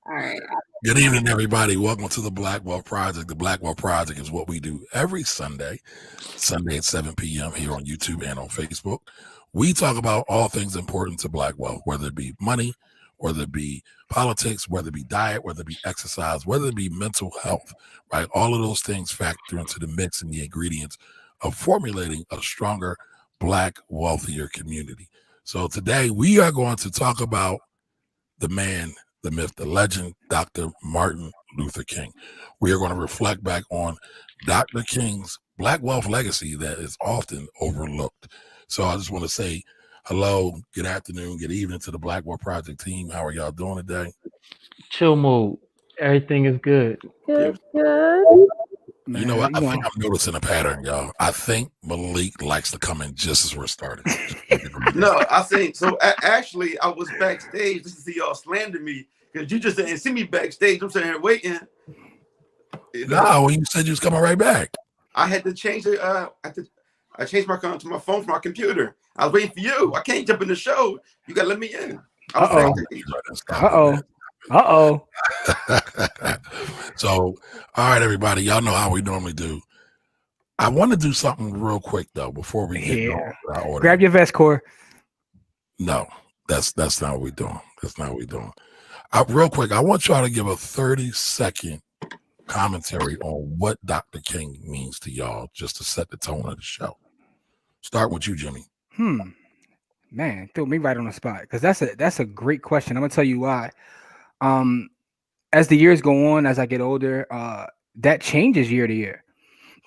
All right. Good evening, everybody. Welcome to the Black Wealth Project. The Black Wealth Project is what we do every Sunday at 7 p.m. here on YouTube and on Facebook. We talk about all things important to Black wealth, whether it be money, whether it be politics, whether it be diet, whether it be exercise, whether it be mental health, right? All of those things factor into the mix and the ingredients of formulating a stronger Black, wealthier community. So today we are going to talk about the man, the myth, the legend, Dr. Martin Luther King. We are going to reflect back on Dr. King's Black wealth legacy that is often overlooked. So I just want to say hello, good afternoon, good evening to the Black Wealth Project team. How are y'all doing today? Chill mode. Everything is good. Good, good. Man, you know what? I think I'm noticing a pattern, y'all. I think Malik likes to come in just as we're starting. No, I think so. Actually, I was backstage just to see y'all slander me because you just didn't see me backstage. I'm sitting here waiting. No, when you said you was coming right back, I had to change it. I changed my phone to my phone from my computer. I was waiting for you. I can't jump in the show. You gotta let me in. Uh-oh. So, all right, everybody, y'all know how we normally do. I want to do something real quick though before we get going. Grab your vest, Core. No, that's not what we're doing. That's not what we're doing. Real quick, I want y'all to give a 30-second commentary on what Dr. King means to y'all, just to set the tone of the show. Start with you, Jimmy. Man, threw me right on the spot because that's a great question. I'm gonna tell you why. As the years go on, as I get older, that changes year to year.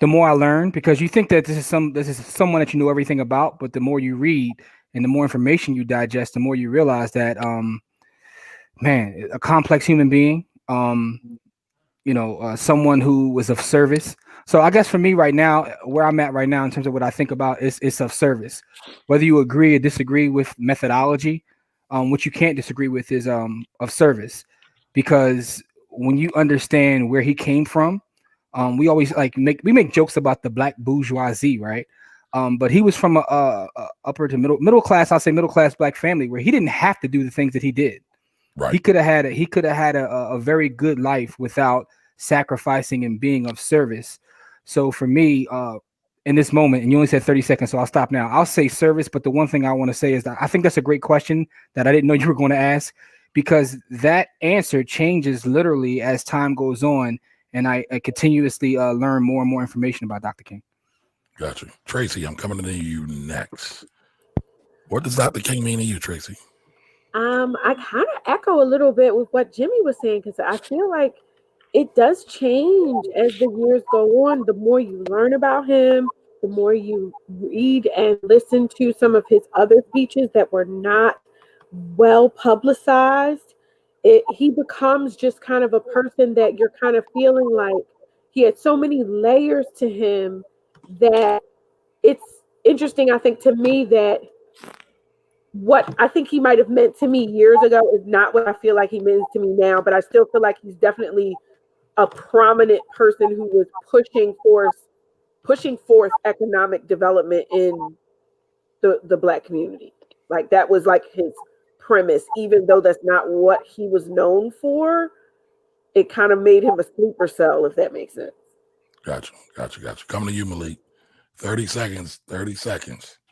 The more I learn, because you think that this is someone that you know everything about, but the more you read and the more information you digest, the more you realize that man, a complex human being, someone who was of service. So I guess for me right now, where I'm at right now in terms of what I think about is of service. Whether you agree or disagree with methodology, what you can't disagree with is of service, because when you understand where he came from, we always make jokes about the black bourgeoisie, right? But he was from a upper to middle class, I'll say middle class black family where he didn't have to do the things that he did. Right. He could have had a very good life without sacrificing and being of service. So for me, in this moment, and you only said 30 seconds, so I'll stop now. I'll say service, but the one thing I want to say is that I think that's a great question that I didn't know you were going to ask, because that answer changes literally as time goes on, and I continuously learn more and more information about Dr. King. Gotcha. Tracy, I'm coming to you next. What does Dr. King mean to you, Tracy? I kind of echo a little bit with what Jimmy was saying, because I feel like it does change as the years go on. The more you learn about him, the more you read and listen to some of his other speeches that were not well publicized, he becomes just kind of a person that you're kind of feeling like he had so many layers to him that it's interesting, I think, to me, that what I think he might have meant to me years ago is not what I feel like he means to me now, but I still feel like he's definitely a prominent person who was pushing forth economic development in the black community. Like that was like his premise, even though that's not what he was known for. It kind of made him a sleeper cell, if that makes sense. Gotcha. Coming to you, Malik. 30 seconds.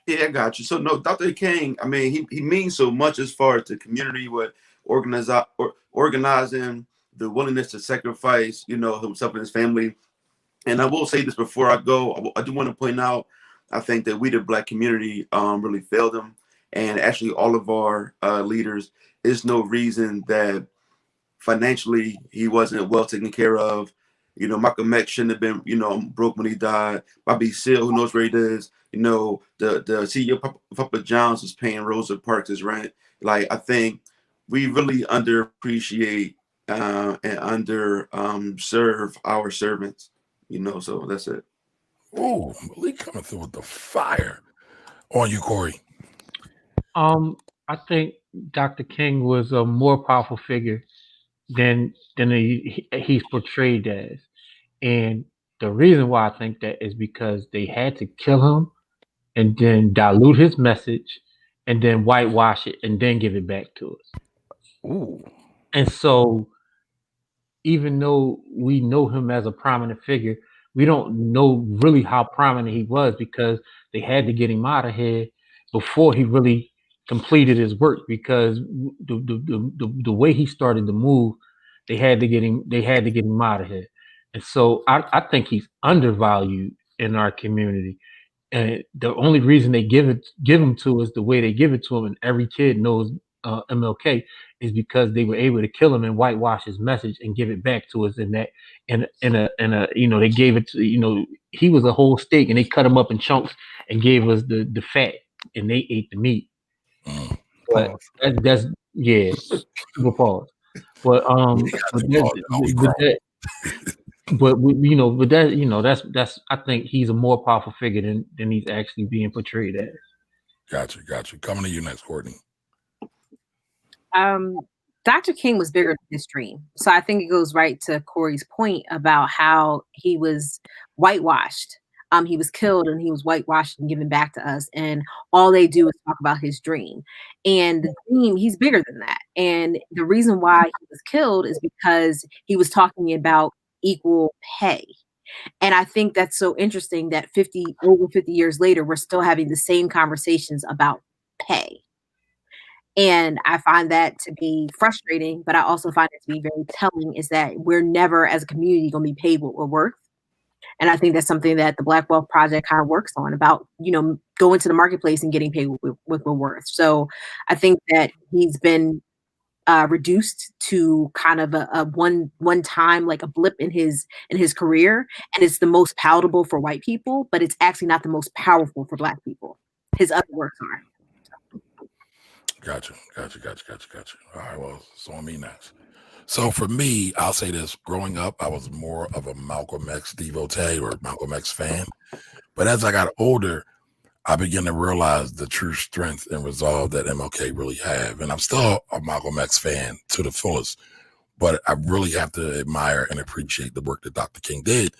Yeah, I got you. So no, Dr. King, I mean, he means so much as far as the community, what organizing, the willingness to sacrifice, himself and his family. And I will say this before I go, I do want to point out, I think that we, the black community, really failed him. And actually all of our leaders, there's no reason that financially he wasn't well taken care of. Malcolm X shouldn't have been, broke when he died. Bobby Seale, who knows where he is. The CEO Papa John's was paying Rosa Parks his rent. Like, I think we really underappreciate and serve our servants. So that's it. Oh, Malik coming through with the fire. On you, Corey. I think Dr. King was a more powerful figure than he's portrayed as, and the reason why I think that is because they had to kill him and then dilute his message and then whitewash it and then give it back to us. Ooh. And so even though we know him as a prominent figure, we don't know really how prominent he was because they had to get him out of here before he really completed his work. Because the way he started to move, they had to get him out of here. And so I think he's undervalued in our community. And the only reason they give him to us the way they give it to him, and every kid knows MLK, is because they were able to kill him and whitewash his message and give it back to us in that in a they gave it to he was a whole steak and they cut him up in chunks and gave us the fat and they ate the meat. But that's super pause. But that's I think he's a more powerful figure than he's actually being portrayed as. Gotcha. Coming to you next, Courtney. Dr. King was bigger than his dream. So I think it goes right to Corey's point about how he was whitewashed. He was killed and he was whitewashed and given back to us. And all they do is talk about his dream. And the dream, he's bigger than that. And the reason why he was killed is because he was talking about equal pay. And I think that's so interesting that over 50 years later, we're still having the same conversations about pay. And I find that to be frustrating, but I also find it to be very telling is that we're never as a community going to be paid what we're worth. And I think that's something that the Black Wealth Project kind of works on about, going to the marketplace and getting paid what we're worth. So I think that he's been reduced to kind of a one time, like a blip in his career. And it's the most palatable for white people, but it's actually not the most powerful for Black people. His other works are. Gotcha. All right, well, it's on me next. So for me, I'll say this. Growing up, I was more of a Malcolm X devotee or Malcolm X fan. But as I got older, I began to realize the true strength and resolve that MLK really have. And I'm still a Malcolm X fan to the fullest. But I really have to admire and appreciate the work that Dr. King did.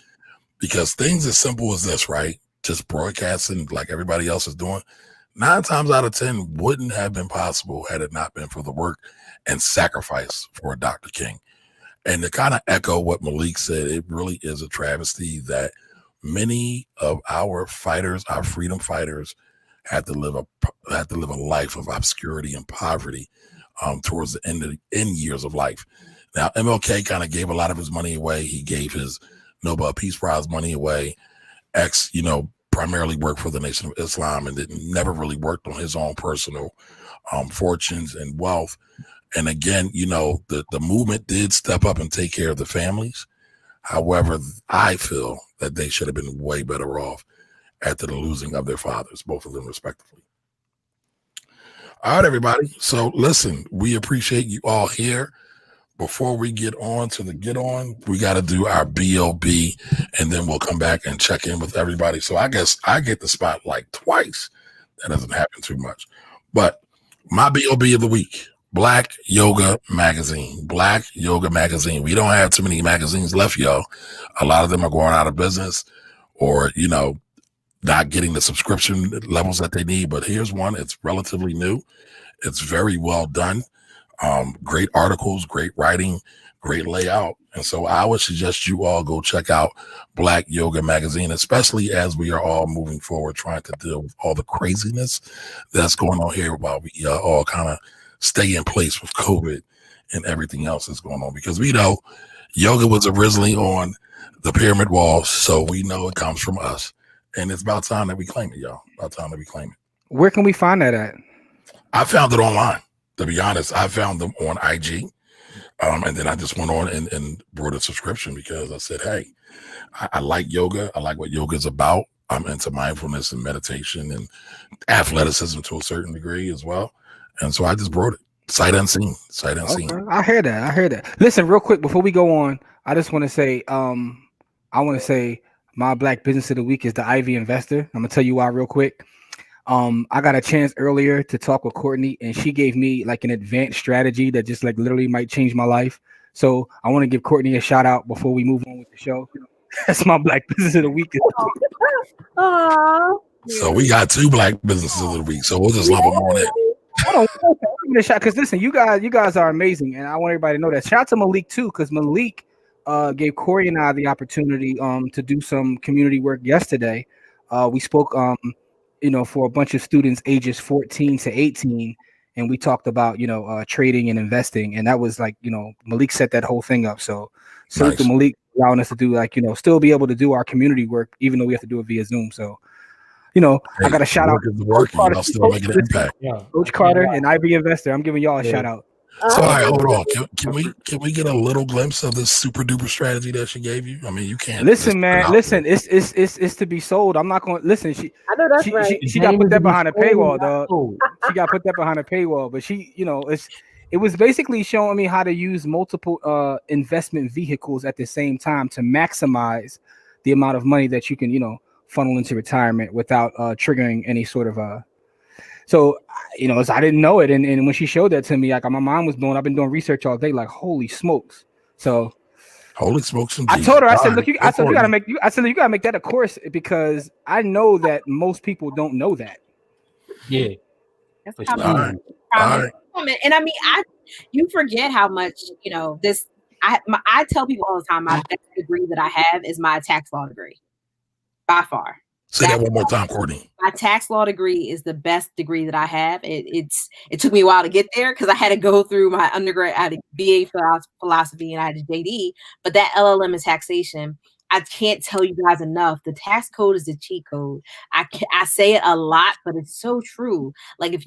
Because things as simple as this, right? Just broadcasting like everybody else is doing, 9 times out of 10 wouldn't have been possible had it not been for the work and sacrifice for Dr. King. And to kind of echo what Malik said, it really is a travesty that many of our fighters, our freedom fighters, had to live a life of obscurity and poverty towards the end years of life. Now, MLK kind of gave a lot of his money away. He gave his Nobel Peace Prize money away. X, primarily worked for the Nation of Islam and never really worked on his own personal fortunes and wealth. And again, the movement did step up and take care of the families. However, I feel that they should have been way better off after the losing of their fathers, both of them respectively. All right, everybody. So listen, we appreciate you all here. Before we get on to the get on, we got to do our BOB and then we'll come back and check in with everybody. So I guess I get the spotlight twice. That doesn't happen too much. But my BOB of the week, Black Yoga Magazine. Black Yoga Magazine. We don't have too many magazines left, y'all. A lot of them are going out of business or, not getting the subscription levels that they need. But here's one. It's relatively new. It's very well done. Great articles, great writing, great layout. And so I would suggest you all go check out Black Yoga Magazine, especially as we are all moving forward, trying to deal with all the craziness that's going on here while we all kind of stay in place with COVID and everything else that's going on. Because we know yoga was originally on the pyramid walls, so we know it comes from us. And it's about time that we claim it, y'all. About time that we claim it. Where can we find that at? I found it online. To be honest, I found them on IG. And then I just went on and brought a subscription because I said, hey, I like yoga. I like what yoga is about. I'm into mindfulness and meditation and athleticism to a certain degree as well. And so I just brought it. Sight unseen. Okay. I hear that. Listen, real quick, before we go on, I just want to say, my Black business of the week is the Ivy Investor. I'm going to tell you why real quick. I got a chance earlier to talk with Courtney and she gave me like an advanced strategy that just like literally might change my life. So I want to give Courtney a shout out before we move on with the show. That's my Black business of the week. So we got 2 Black businesses of the week. So we'll just lump them on in. Hold on, because listen, you guys are amazing. And I want everybody to know that. Shout out to Malik too, because Malik gave Corey and I the opportunity to do some community work yesterday. We spoke for a bunch of students ages 14 to 18, and we talked about trading and investing, and that was like Malik set that whole thing up. So salute to Malik allowing us to do still be able to do our community work even though we have to do it via Zoom. So I got a shout out to Coach Carter, still making an impact. Coach Carter and IB Investor. I'm giving y'all a shout out. So, all right, hold on. Can we get a little glimpse of this super duper strategy that she gave you? I mean, you can't listen, man. Listen, it's to be sold. I'm not going to listen. I know that's right. She got put that behind a paywall, dog. She got put that behind a paywall, but it was basically showing me how to use multiple investment vehicles at the same time to maximize the amount of money that you can, funnel into retirement without triggering any sort of So, I didn't know it, and when she showed that to me, like my mind was blown. I've been doing research all day, like holy smokes. So, holy smokes! Indeed. I told her, I said, look, you gotta make that a course because I know that most people don't know that. Yeah, That's common. And I mean, you forget how much this. I tell people all the time, my best degree that I have is my tax law degree, by far. Say that one more time, Courtney. My tax law degree is the best degree that I have. It took me a while to get there because I had to go through my undergrad. I had a BA philosophy and I had a JD. But that LLM is taxation. I can't tell you guys enough. The tax code is the cheat code. I say it a lot, but it's so true. Like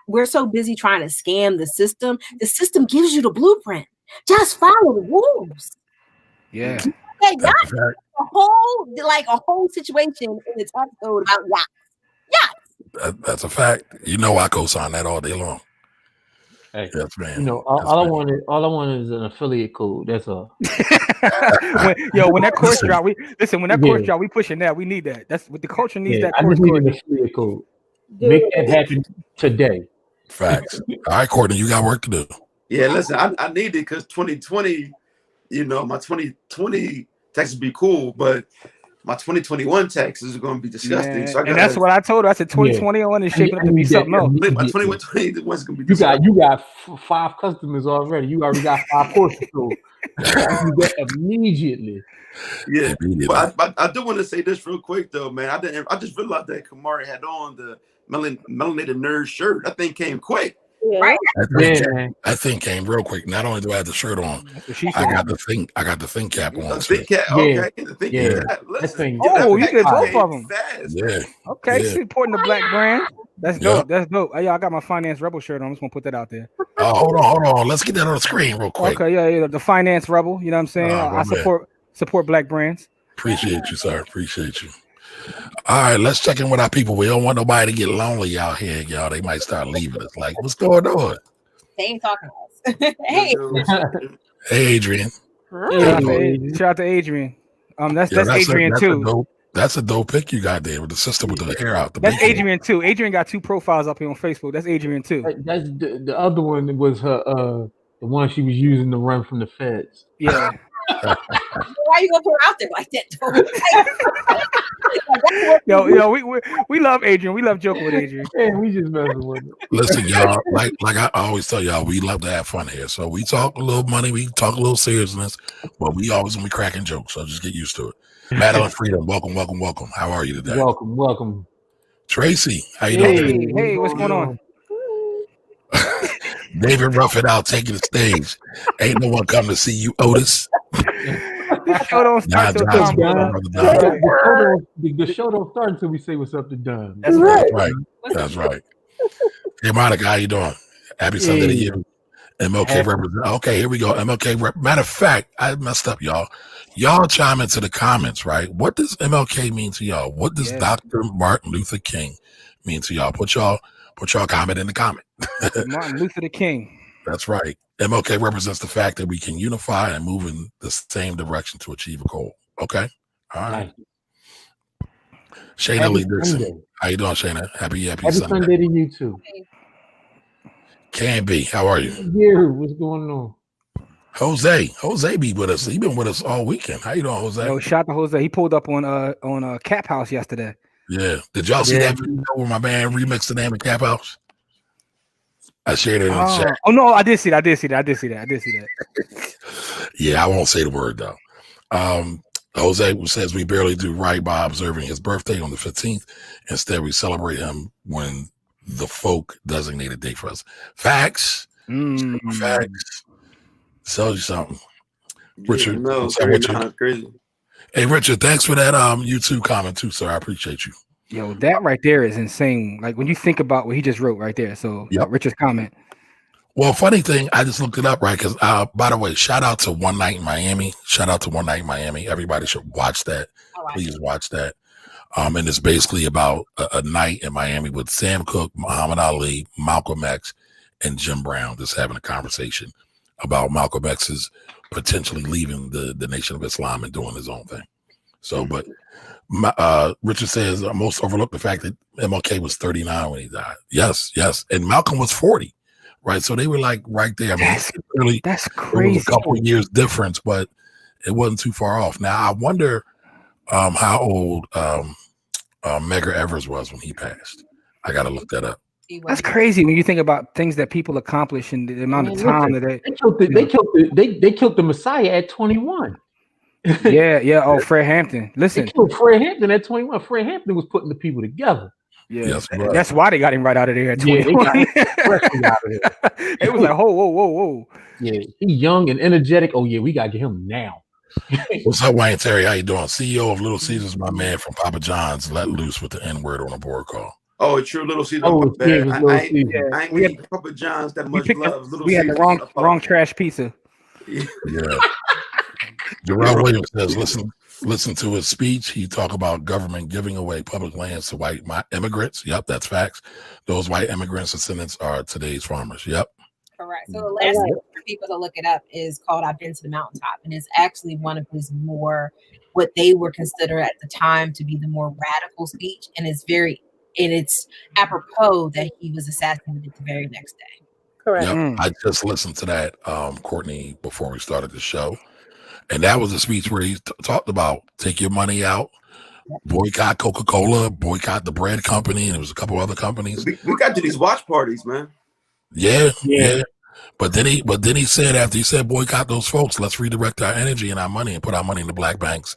we're so busy trying to scam the system gives you the blueprint. Just follow the rules. Yeah. A whole situation in the tax code about yachts. That's a fact. I co-sign that all day long. Hey, yes, man. All I wanted is an affiliate code. That's all. when that course drop, we pushing that. We need that. That's what the culture needs. That course. I just need an affiliate code. Make that happen today. Facts. All right, Courtney, you got work to do. Yeah, listen, I need it because 2020, my 2020 taxes be cool, but my 2021 taxes are going to be disgusting. Yeah. So and that's what I told her. I said 2021 is shaping up to be something else. My 2020 one's going to be disgusting. You got 5 customers already. You already got 5 courses sold. You get immediately. Yeah, but I do want to say this real quick though, man. I just realized that Kamari had on the melanated nerd shirt. That thing came quick. Yeah. Right? That thing came real quick. Not only do I have the shirt on, I got the thing cap on. The thing cap, okay. The thing cap. Listen, you did both of them. Fast. Yeah. Okay, supporting the black brand. That's dope. That's dope. Hey, I got my Finance Rebel shirt on. I'm just gonna put that out there. Hold on. Let's get that on the screen real quick. Okay, yeah. The Finance Rebel. You know what I'm saying? I support black brands. Appreciate you, sir. Appreciate you. All right, let's check in with our people. We don't want nobody to get lonely out here, y'all. They might start leaving us. Like, what's going on? They ain't talking to us. Hey. Hey, Adrian. Shout out to Adrian. That's Adrian too. That's a dope pic you got there with the sister with the hair out. That's Adrian too. Adrian got 2 profiles up here on Facebook. That's Adrian too. That's the other one was her the one she was using to run from the feds. Yeah. Why you gonna put her out there like that? We love Adrian. We love joking with Adrian. Yeah, we just messing with it. Listen, y'all, like I always tell y'all, we love to have fun here. So we talk a little money, we talk a little seriousness, but we always gonna be cracking jokes. So just get used to it. Madeline Freedom, welcome. How are you today? Welcome. Tracy, how you doing? Hey, what's going on? David Ruff it out taking the stage. Ain't no one come to see you, Otis. The show don't start until the show don't start until we say what's up to Don. That's right. That's right. Hey, Monica, how you doing? Happy Sunday to you. MLK represent. Okay, here we go. MLK. Matter of fact, I messed up, y'all. Y'all chime into the comments, right? What does MLK mean to y'all? What does Dr. Martin Luther King mean to y'all? Put y'all comment in the comment. Martin Luther the King. That's right. MLK represents the fact that we can unify and move in the same direction to achieve a goal. Okay? All right. Shayna Lee Dixon. How you doing, Shayna? Happy Sunday to you too. Can be. How are you? Yeah, what's going on? Jose be with us. He been with us all weekend. How you doing, Jose? Yo, shout out to Jose. He pulled up on Cap House yesterday. Yeah. Did y'all see that video where my man remixed the name of Cap House? I shared it in the chat. Oh no, I did see that. Yeah, I won't say the word though. Jose says we barely do right by observing his birthday on the 15th. Instead, we celebrate him when the folk designated date for us. Facts. Facts. Tell you something. Richard, no, what's up with you? crazy. Hey, Richard, thanks for that YouTube comment too, sir. I appreciate you. Yo, that right there is insane. Like when you think about what he just wrote right there. So Richard's comment. Well, funny thing, I just looked it up, right? Because, by the way, shout out to One Night in Miami. Shout out to One Night in Miami. Everybody should watch that. Please watch that. And it's basically about a night in Miami with Sam Cooke, Muhammad Ali, Malcolm X, and Jim Brown just having a conversation about Malcolm X's potentially leaving the Nation of Islam and doing his own thing. So, but Richard says most overlook the fact that MLK was 39 when he died. Yes. And Malcolm was 40. Right, so they were like right there. I mean, that's crazy. It was a couple of years difference, but it wasn't too far off. Now I wonder how old Medgar Evers was when he passed. I got to look that up. That's crazy when you think about things that people accomplish and the amount of time that they killed the Messiah at 21. Yeah. Oh, Fred Hampton. Listen, they killed Fred Hampton at 21. Fred Hampton was putting the people together. Yeah, yes, that's why they got him right out of there at 21. They got him out of there. It was like, whoa. Yeah, he's young and energetic. Oh yeah, we gotta get him now. What's up, Wayne Terry? How you doing? CEO of Little Caesars, my man from Papa John's, let loose with the N-word on a board call. Oh, it's true, Little Caesars. Oh, I ain't getting Papa John's that much love. We had the wrong trash pizza. Yeah. Jarrell Williams says, listen to his speech. He talked about government giving away public lands to white immigrants. Yep, that's facts. Those white immigrants' descendants are today's farmers. Yep. Correct. So the last thing for people to look it up is called I've Been to the Mountaintop. And it's actually one of his more, what they were considered at the time to be the more radical speech. And it's apropos that he was assassinated the very next day. Correct. Yep. I just listened to that, Courtney, before we started the show. And that was a speech where he talked about take your money out, boycott Coca-Cola, boycott the bread company, and there was a couple other companies. We got to these watch parties, man. Yeah. But then he said, after he said boycott those folks, let's redirect our energy and our money and put our money in the black banks.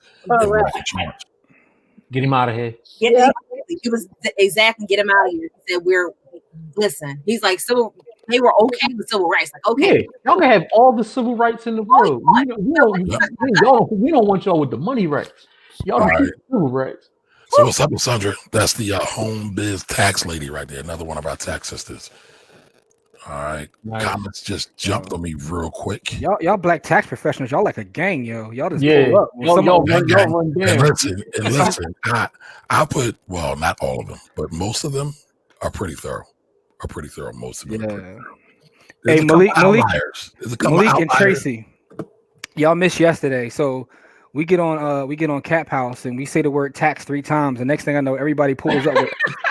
Get him out of here. He was exactly get him out of here. He said he's like they were okay with civil rights. Like, okay, y'all can have all the civil rights in the world. We don't want y'all with the money rights. Y'all right. Keep civil rights. So what's up with Sandra? That's the home biz tax lady right there. Another one of our tax sisters. All right. Nice. Comments just jumped on me real quick. Y'all black tax professionals, y'all like a gang, yo. Y'all just pull up. Y'all run down. And listen, I'll put, well, not all of them, but most of them are pretty thorough. Most of them are pretty thorough. Hey, Malik and Tracy, y'all missed yesterday. So we get on Cap House and we say the word tax 3 times. The next thing I know, everybody pulls up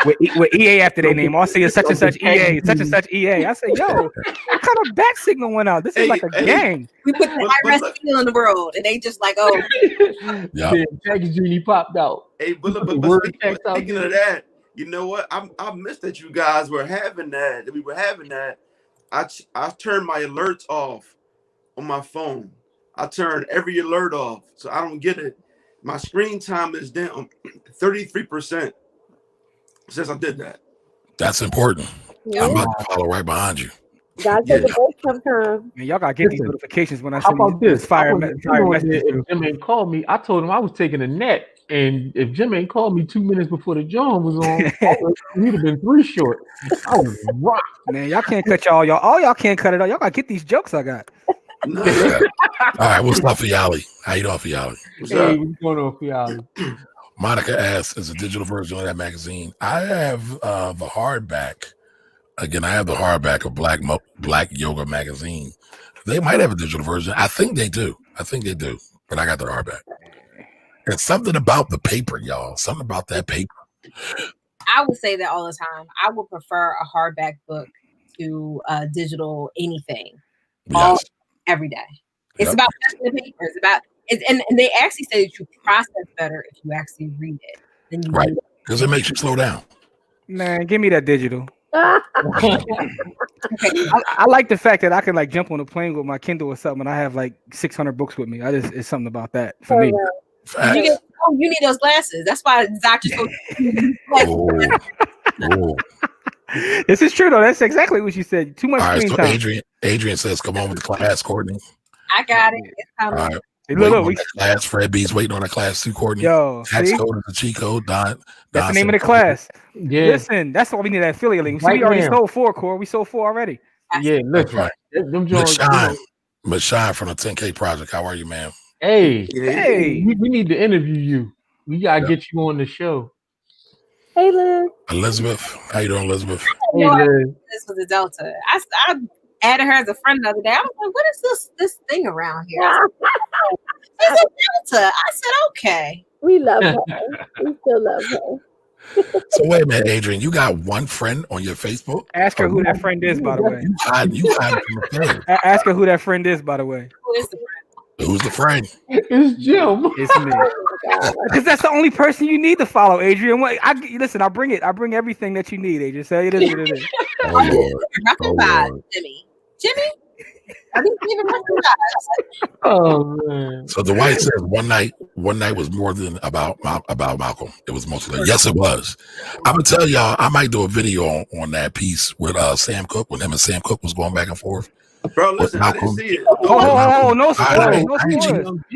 with EA after their name. I'll see a such and such EA, such and such EA. I say, yo, what kind of bat signal went out? This is like a gang. We put the IRS signal in the world, and they just like, oh, tax genie popped out. Hey, but speaking of that, you know what? I missed that you guys were having that. That we were having that. I turned my alerts off on my phone. I turned every alert off, so I don't get it. My screen time is down 33% since I did that. That's important. Yeah. I'm about to follow right behind you. Gotta take a break sometime. Man, y'all gotta get these notifications when I send this fire message. If Jim ain't called me, I told him I was taking a nap. And if Jim ain't called me 2 minutes before the John was on, we'd have been 3 short. I was rocked. Man, y'all can't cut all y'all can't cut it all. Y'all gotta get these jokes I got. All right, what's up, Fiali? How you doing, Fiali? What's going on, Fiali? Monica asks, is a digital version of that magazine? I have the hardback. Again, I have the hardback of Black Yoga magazine. They might have a digital version. I think they do. But I got the hardback. It's something about the paper, y'all. Something about that paper. I would say that all the time. I would prefer a hardback book to digital anything. Yes. Every day. It's about the paper. It's about and they actually say that you process better if you actually read it than you right, because it makes you slow down. Man, give me that digital. I like the fact that I can like jump on a plane with my Kindle or something, and I have like 600 books with me. It's something about that for me. You need those glasses. That's why doctors. This is true though. That's exactly what you said. Too much screen time. So Adrian says, "Come on with the class, Courtney." I got it. It's coming. All right. Look, class. Fred B's waiting on the class too, Courtney. Yo, tax code is the cheat code. That's the name of the class. Yeah. Listen, that's why we need that affiliate link. We already sold 4, Core. We sold 4 already. Yeah, look right. Miss Shine from the 10K Project. How are you, ma'am? Hey. We need to interview you. We gotta get you on the show. Hey, Liz. Elizabeth, how you doing, Elizabeth? Hey, Liz. This was a Delta. I added her as a friend the other day. I was like, "What is this thing around here?" It's a Delta. I said, "Okay." We love her. We still love her. So wait a minute, Adrian. You got one friend on your Facebook? Ask her who that friend is, by the way. You hide from the friend. Ask her who that friend is, by the way. Who is the friend? Who's the friend? It's Jim. It's me. Because that's the only person you need to follow, Adrian. Listen, I bring everything that you need, Adrian. So it is what it is. Jimmy. I didn't even recognize. Oh man. So Dwight says one night was more than about Malcolm. It was mostly yes, it was. I'm gonna tell y'all, I might do a video on that piece with Sam Cooke when him and Sam Cooke was going back and forth. Bro, listen, I didn't see it. No spoilers.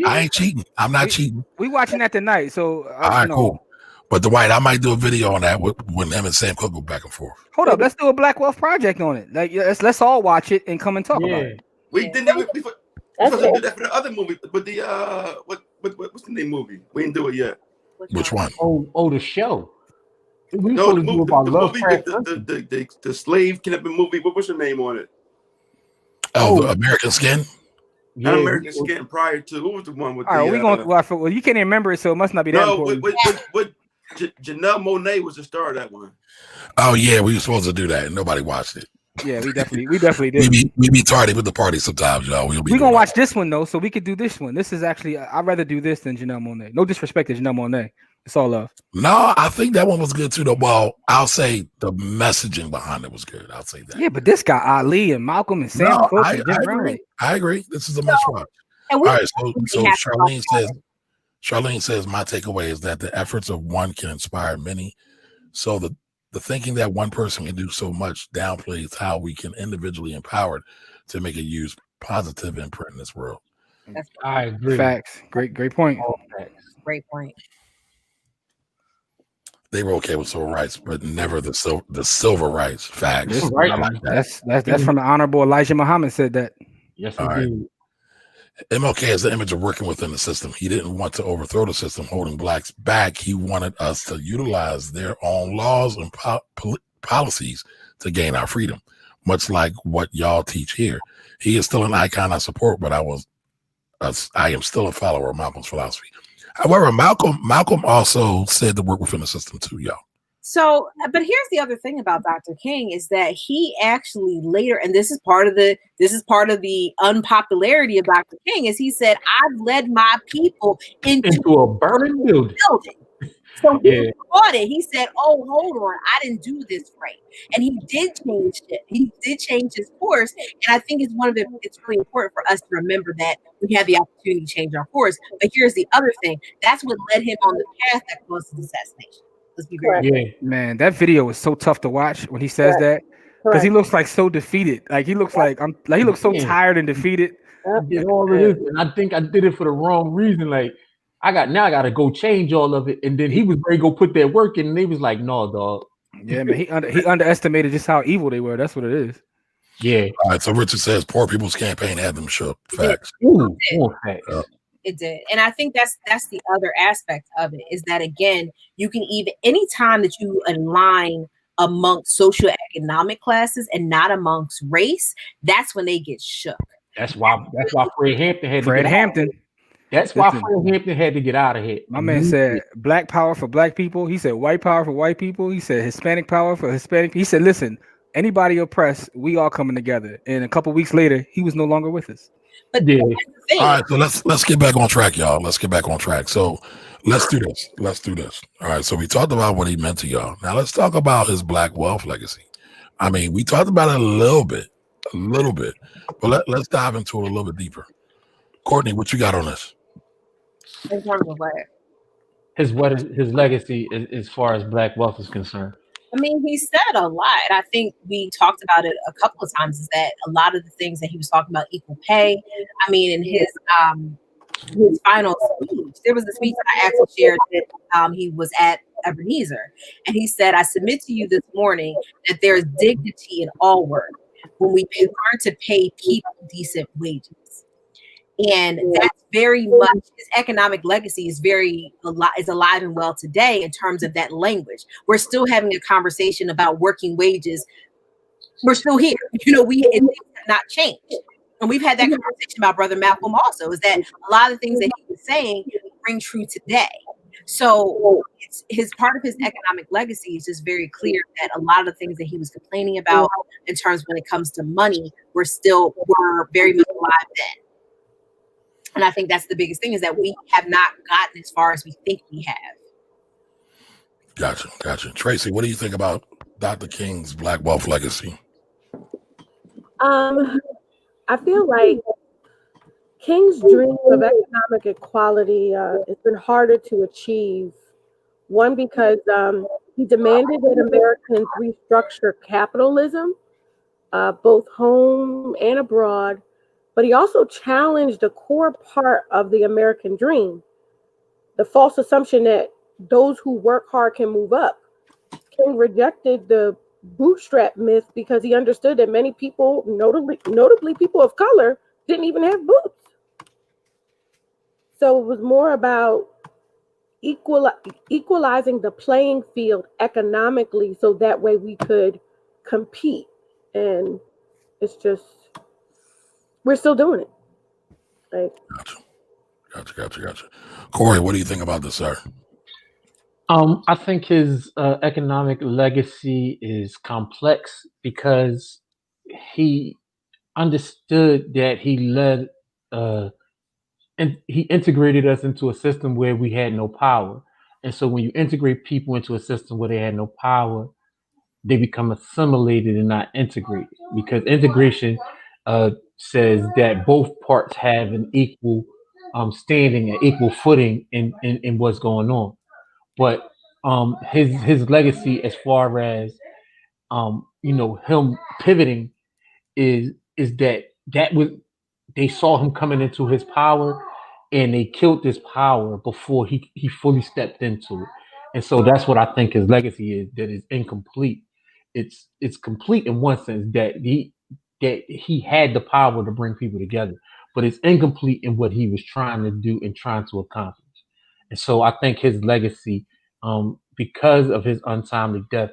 I ain't cheating. I'm not cheating. We watching that tonight, so all right, cool. But Dwight, I might do a video on that when him and Sam Cooke go back and forth. Hold up, let's do a Black Wealth Project on it. Like, let's all watch it and come and talk about it. We didn't even do that for the other movie, but the what's the name movie? We didn't do it yet. Which one? Oh, the show. No, the movie, the slave kidnapping movie. What was the name on it? Oh, the American Skin. Not American Skin. Prior to what was the one with? All right, we going. Well, you can't even remember it, so it must not be that important. With Janelle Monáe was the star of that one. Oh yeah, we were supposed to do that, and nobody watched it. Yeah, we definitely did. We be tardy with the party sometimes, y'all. We're gonna watch this one though, so we could do this one. This is actually I'd rather do this than Janelle Monáe. No disrespect to Janelle Monáe. It's all love. No, I think that one was good too. Though, well, I'll say the messaging behind it was good. I'll say that. Yeah, but this guy Ali and Malcolm and Sam Cooke and Jim Brown. I agree. This is a must watch. All right, so Charlene says my takeaway is that the efforts of one can inspire many. So the thinking that one person can do so much downplays how we can individually empowered to make a huge positive imprint in this world. I agree. Facts. Great point. Great point. They were okay with civil rights, but never the silver rights. Facts. Right. Like that. That's from the Honorable Elijah Muhammad said that. Yes, indeed. MLK is the image of working within the system. He didn't want to overthrow the system holding blacks back. He wanted us to utilize their own laws and policies to gain our freedom, much like what y'all teach here. He is still an icon I support, but I am still a follower of Malcolm's philosophy. However, Malcolm also said to work within the system too, y'all. So, but here's the other thing about Dr. King is that he actually later, and this is part of the unpopularity of Dr. King, is he said, "I've led my people into a burning building." So he caught it. He said, "Oh, hold on, I didn't do this right," and he did change it. He did change his course, and I think it's really important for us to remember that we have the opportunity to change our course. But here's the other thing: that's what led him on the path that caused his assassination. Let's be very man, that video is so tough to watch when he says that because he looks like so defeated. Like he looks he looks so tired and defeated. Did all of this, and I think I did it for the wrong reason. Like I got to go change all of it, and then he was ready to go put that work in, and they was like, "No, dog." Yeah, man, he underestimated just how evil they were. That's what it is. Yeah. All right. So Richard says, "Poor People's Campaign had them shook." Facts. Facts. It did. And I think that's the other aspect of it is that, again, you can anytime that you align amongst socioeconomic classes and not amongst race, that's when they get shook. That's why Fred Hampton had to get out of here. My man said black power for black people. He said white power for white people. He said Hispanic power for Hispanic. He said, listen, anybody oppressed, we all coming together. And a couple weeks later, he was no longer with us. But all right, so let's get back on track, y'all. Let's get back on track. So let's do this. All right, so we talked about what he meant to y'all. Now let's talk about his Black Wealth legacy. I mean, we talked about it a little bit, but let's dive into it a little bit deeper. Courtney, what you got on this? In terms of what? His legacy as far as Black wealth is concerned. I mean, he said a lot. I think we talked about it a couple of times, is that a lot of the things that he was talking about, equal pay. I mean, in his final speech, there was a speech that I actually shared that he was at Ebenezer, and he said, "I submit to you this morning that there is dignity in all work when we learn to pay people decent wages." And that's very much his economic legacy is alive and well today in terms of that language. We're still having a conversation about working wages. We're still here. Things have not changed. And we've had that conversation about Brother Malcolm also, is that a lot of the things that he was saying ring true today. So it's his part of his economic legacy is just very clear that a lot of the things that he was complaining about in terms when it comes to money were very much alive then. And I think that's the biggest thing, is that we have not gotten as far as we think we have. Gotcha. Tracy, what do you think about Dr. King's Black wealth legacy? I feel like King's dream of economic equality it's been harder to achieve. One, because he demanded that Americans restructure capitalism, both home and abroad. But he also challenged a core part of the American dream, the false assumption that those who work hard can move up. King rejected the bootstrap myth because he understood that many people, notably people of color, didn't even have boots. So it was more about equalizing the playing field economically, so that way we could compete. And it's just, we're still doing it. Gotcha. Corey, what do you think about this, sir? I think his economic legacy is complex because he understood that he led and he integrated us into a system where we had no power. And so when you integrate people into a system where they had no power, they become assimilated and not integrated, because integration says that both parts have an equal standing, an equal footing in what's going on. But his legacy, as far as him pivoting, is that was, they saw him coming into his power, and they killed this power before he fully stepped into it. And so that's what I think his legacy is, that is incomplete. It's complete in one sense, that he had the power to bring people together, but it's incomplete in what he was trying to do and trying to accomplish. And so I think his legacy, because of his untimely death,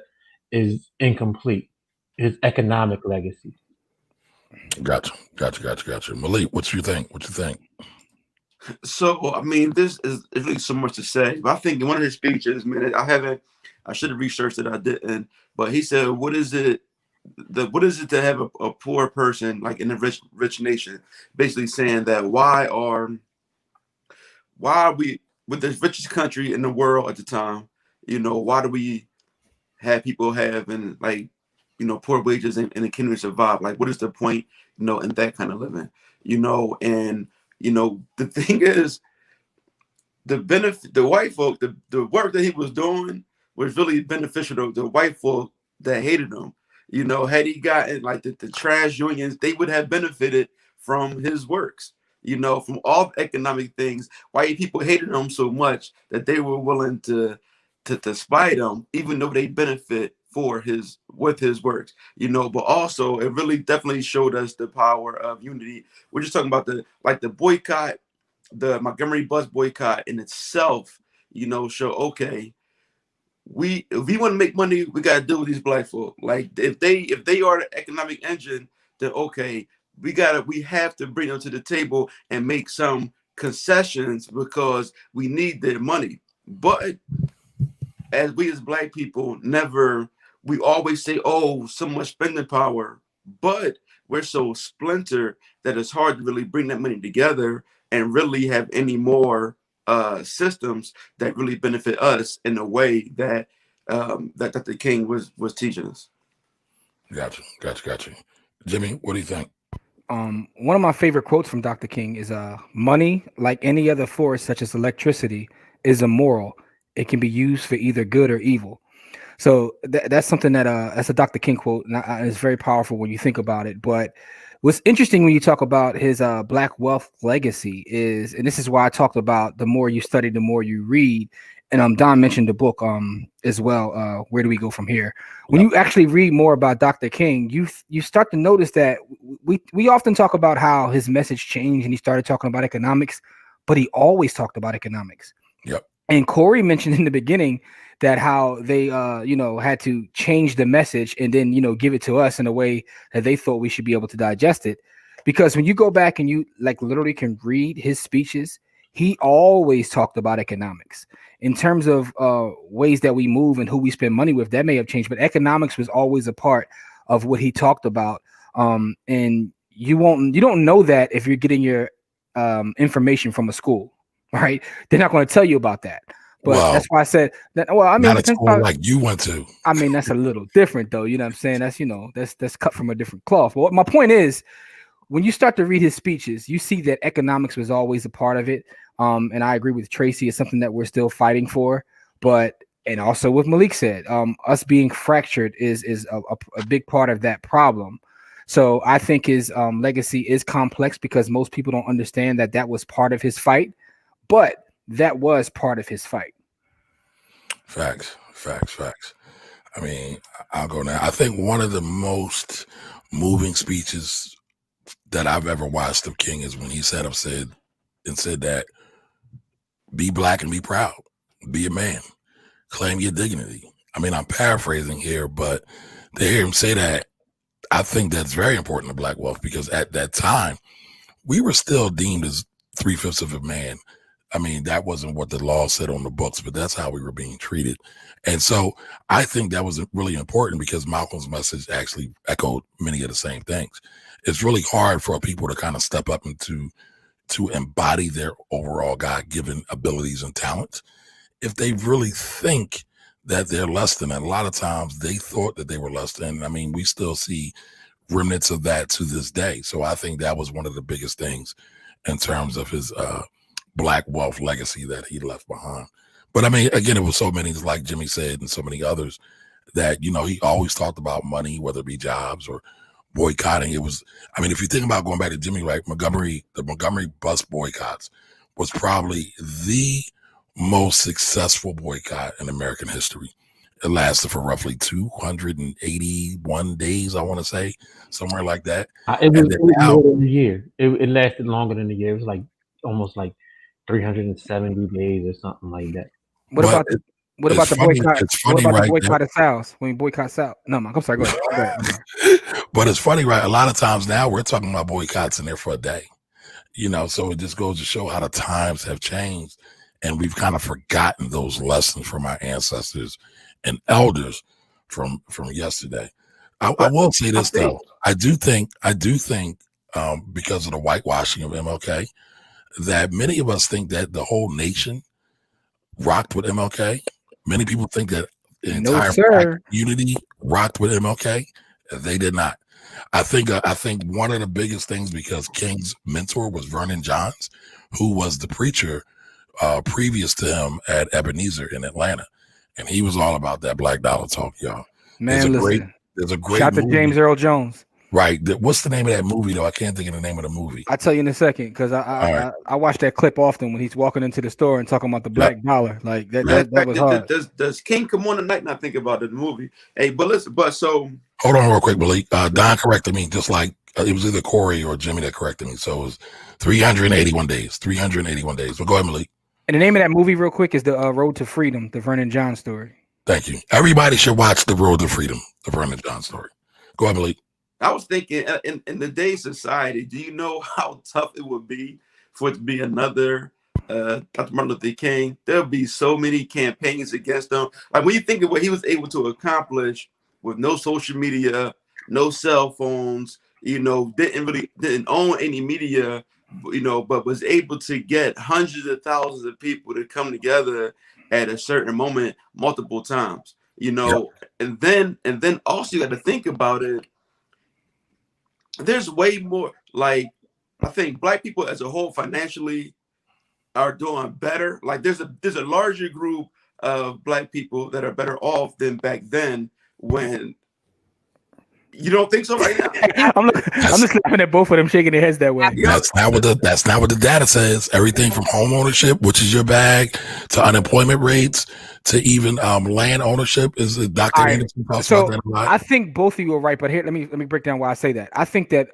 is incomplete. His economic legacy. Gotcha. Malik, what you think? So, I mean, this is really so much to say. But I think in one of his speeches, man, I should have researched it, I didn't. But he said, what is it to have a poor person like in a rich nation? Basically saying that why are we, with the richest country in the world at the time, why do we have people having poor wages and can we survive? Like, what is the point, in that kind of living? And the thing is, the white folk, the work that he was doing was really beneficial to the white folk that hated him. Had he gotten like the trash unions, they would have benefited from his works. From all economic things. White people hated him so much that they were willing to spite him, even though they benefit with his works. But also it really definitely showed us the power of unity. We're just talking about the boycott, the Montgomery bus boycott in itself, show, okay, if we want to make money, we got to deal with these black folk. Like, if they are the economic engine, then okay, we have to bring them to the table and make some concessions because we need their money. But as black people, we always say, oh, so much spending power, but we're so splintered that it's hard to really bring that money together and really have any more systems that really benefit us in a way that Dr. King was teaching us. Gotcha. Jimmy, what do you think? One of my favorite quotes from Dr. King is money, like any other force such as electricity, is immoral. It can be used for either good or evil. So that's something that's a Dr. King quote, and it's very powerful when you think about it. But what's interesting when you talk about his Black wealth legacy is, and this is why I talked about the more you study, the more you read. And Don mentioned the book as well. Where do we go from here? When you actually read more about Dr. King, you start to notice that we often talk about how his message changed and he started talking about economics, but he always talked about economics. Yep. And Corey mentioned in the beginning that how they had to change the message and then give it to us in a way that they thought we should be able to digest it. Because when you go back and you like literally can read his speeches, he always talked about economics. In terms of ways that we move and who we spend money with, that may have changed, but economics was always a part of what he talked about. And you don't know that if you're getting your information from a school, right? They're not going to tell you about that. But that's why I said that. Well, I mean, not a school like you went to. I mean, that's a little different, though. You know what I'm saying? That's cut from a different cloth. But my point is, when you start to read his speeches, you see that economics was always a part of it. And I agree with Tracy. It's something that we're still fighting for. And also what Malik said, us being fractured is a big part of that problem. So I think his legacy is complex because most people don't understand that was part of his fight. But that was part of his fight. Facts. I mean, I'll go now. I think one of the most moving speeches that I've ever watched of King is when he said that be black and be proud, be a man, claim your dignity. I mean, I'm paraphrasing here, but to hear him say that, I think that's very important to Black wealth because at that time, we were still deemed as 3/5 of a man. I mean, that wasn't what the law said on the books, but that's how we were being treated. And so I think that was really important because Malcolm's message actually echoed many of the same things. It's really hard for people to kind of step up and to embody their overall God-given abilities and talents if they really think that they're less than. And a lot of times they thought that they were less than. I mean, we still see remnants of that to this day. So I think that was one of the biggest things in terms of his Black wealth legacy that he left behind. But I mean, again, it was so many, like Jimmy said, and so many others that, he always talked about money, whether it be jobs or boycotting. It was, I mean, if you think about going back to Jimmy, right, the Montgomery bus boycotts was probably the most successful boycott in American history. It lasted for roughly 281 days, I want to say, somewhere like that. It was more than a year. It lasted longer than a year. It was like almost like 370 days or something like that. What about the boycott? What about the boycott of South? When you boycott South? No, I'm sorry. Go ahead. But it's funny, right? A lot of times now we're talking about boycotts in there for a day. So it just goes to show how the times have changed. And we've kind of forgotten those lessons from our ancestors and elders from yesterday. I will say this though. I do think because of the whitewashing of MLK, that many of us think that the whole nation rocked with MLK. Many people think that the entire Black community rocked with MLK. They did not. I think one of the biggest things, because King's mentor was Vernon Johns, who was the preacher previous to him at Ebenezer in Atlanta, and he was all about that black dollar talk, y'all. Man, there's a great shout to James Earl Jones. Right. What's the name of that movie though? I can't think of the name of the movie. I'll tell you in a second because I watch that clip often when he's walking into the store and talking about the black dollar. Like that was hard. Does King Come On Tonight not think about the movie? Hey, but listen, so hold on real quick, Malik. Don corrected me, just like it was either Corey or Jimmy that corrected me. So it was 381 days. 381 days. But go ahead, Malik. And the name of that movie, real quick, is The Road to Freedom, the Vernon Johns story. Thank you. Everybody should watch The Road to Freedom, the Vernon Johns story. Go ahead, Malik. I was thinking in today's society, do you know how tough it would be for it to be another Dr. Martin Luther King? There'll be so many campaigns against him. Like when you think of what he was able to accomplish with no social media, no cell phones, didn't own any media, but was able to get hundreds of thousands of people to come together at a certain moment multiple times. you know. And then also you got to think about it. There's way more. Like, I think black people as a whole financially are doing better. Like, there's a larger group of black people that are better off than back then. When you don't think so right now? I'm just laughing at both of them shaking their heads that way. That's not what the data says. Everything from home ownership, which is your bag, to unemployment rates, to even land ownership is Dr. Right. Anderson talks So about that a lot. I think both of you are right, but here let me break down why I say that. I think that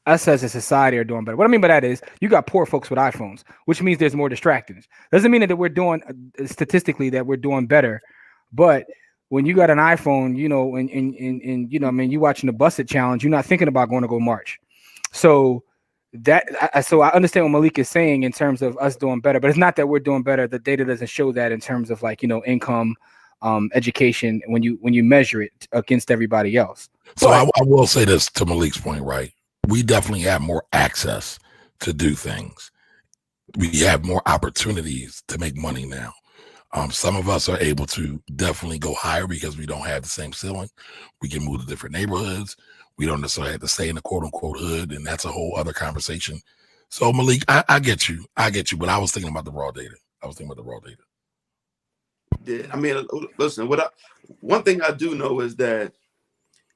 us as a society are doing better. What I mean by that is you got poor folks with iPhones, which means there's more distractions. Doesn't mean that we're doing statistically that we're doing better, but when you got an iPhone, you know, and you know, I mean, you watching the Busted Challenge, you're not thinking about going to go march. So so I understand what Malik is saying in terms of us doing better, but it's not that we're doing better. The data doesn't show that in terms of, like, you know, income, education, when you measure it against everybody else. So I will say this to Malik's point, right? We definitely have more access to do things. We have more opportunities to make money now. Some of us are able to definitely go higher because we don't have the same ceiling. We can move to different neighborhoods. We don't necessarily have to stay in the quote unquote hood, and that's a whole other conversation. So Malik, I get you, but I was thinking about the raw data. Yeah, I mean, listen. One thing I do know is that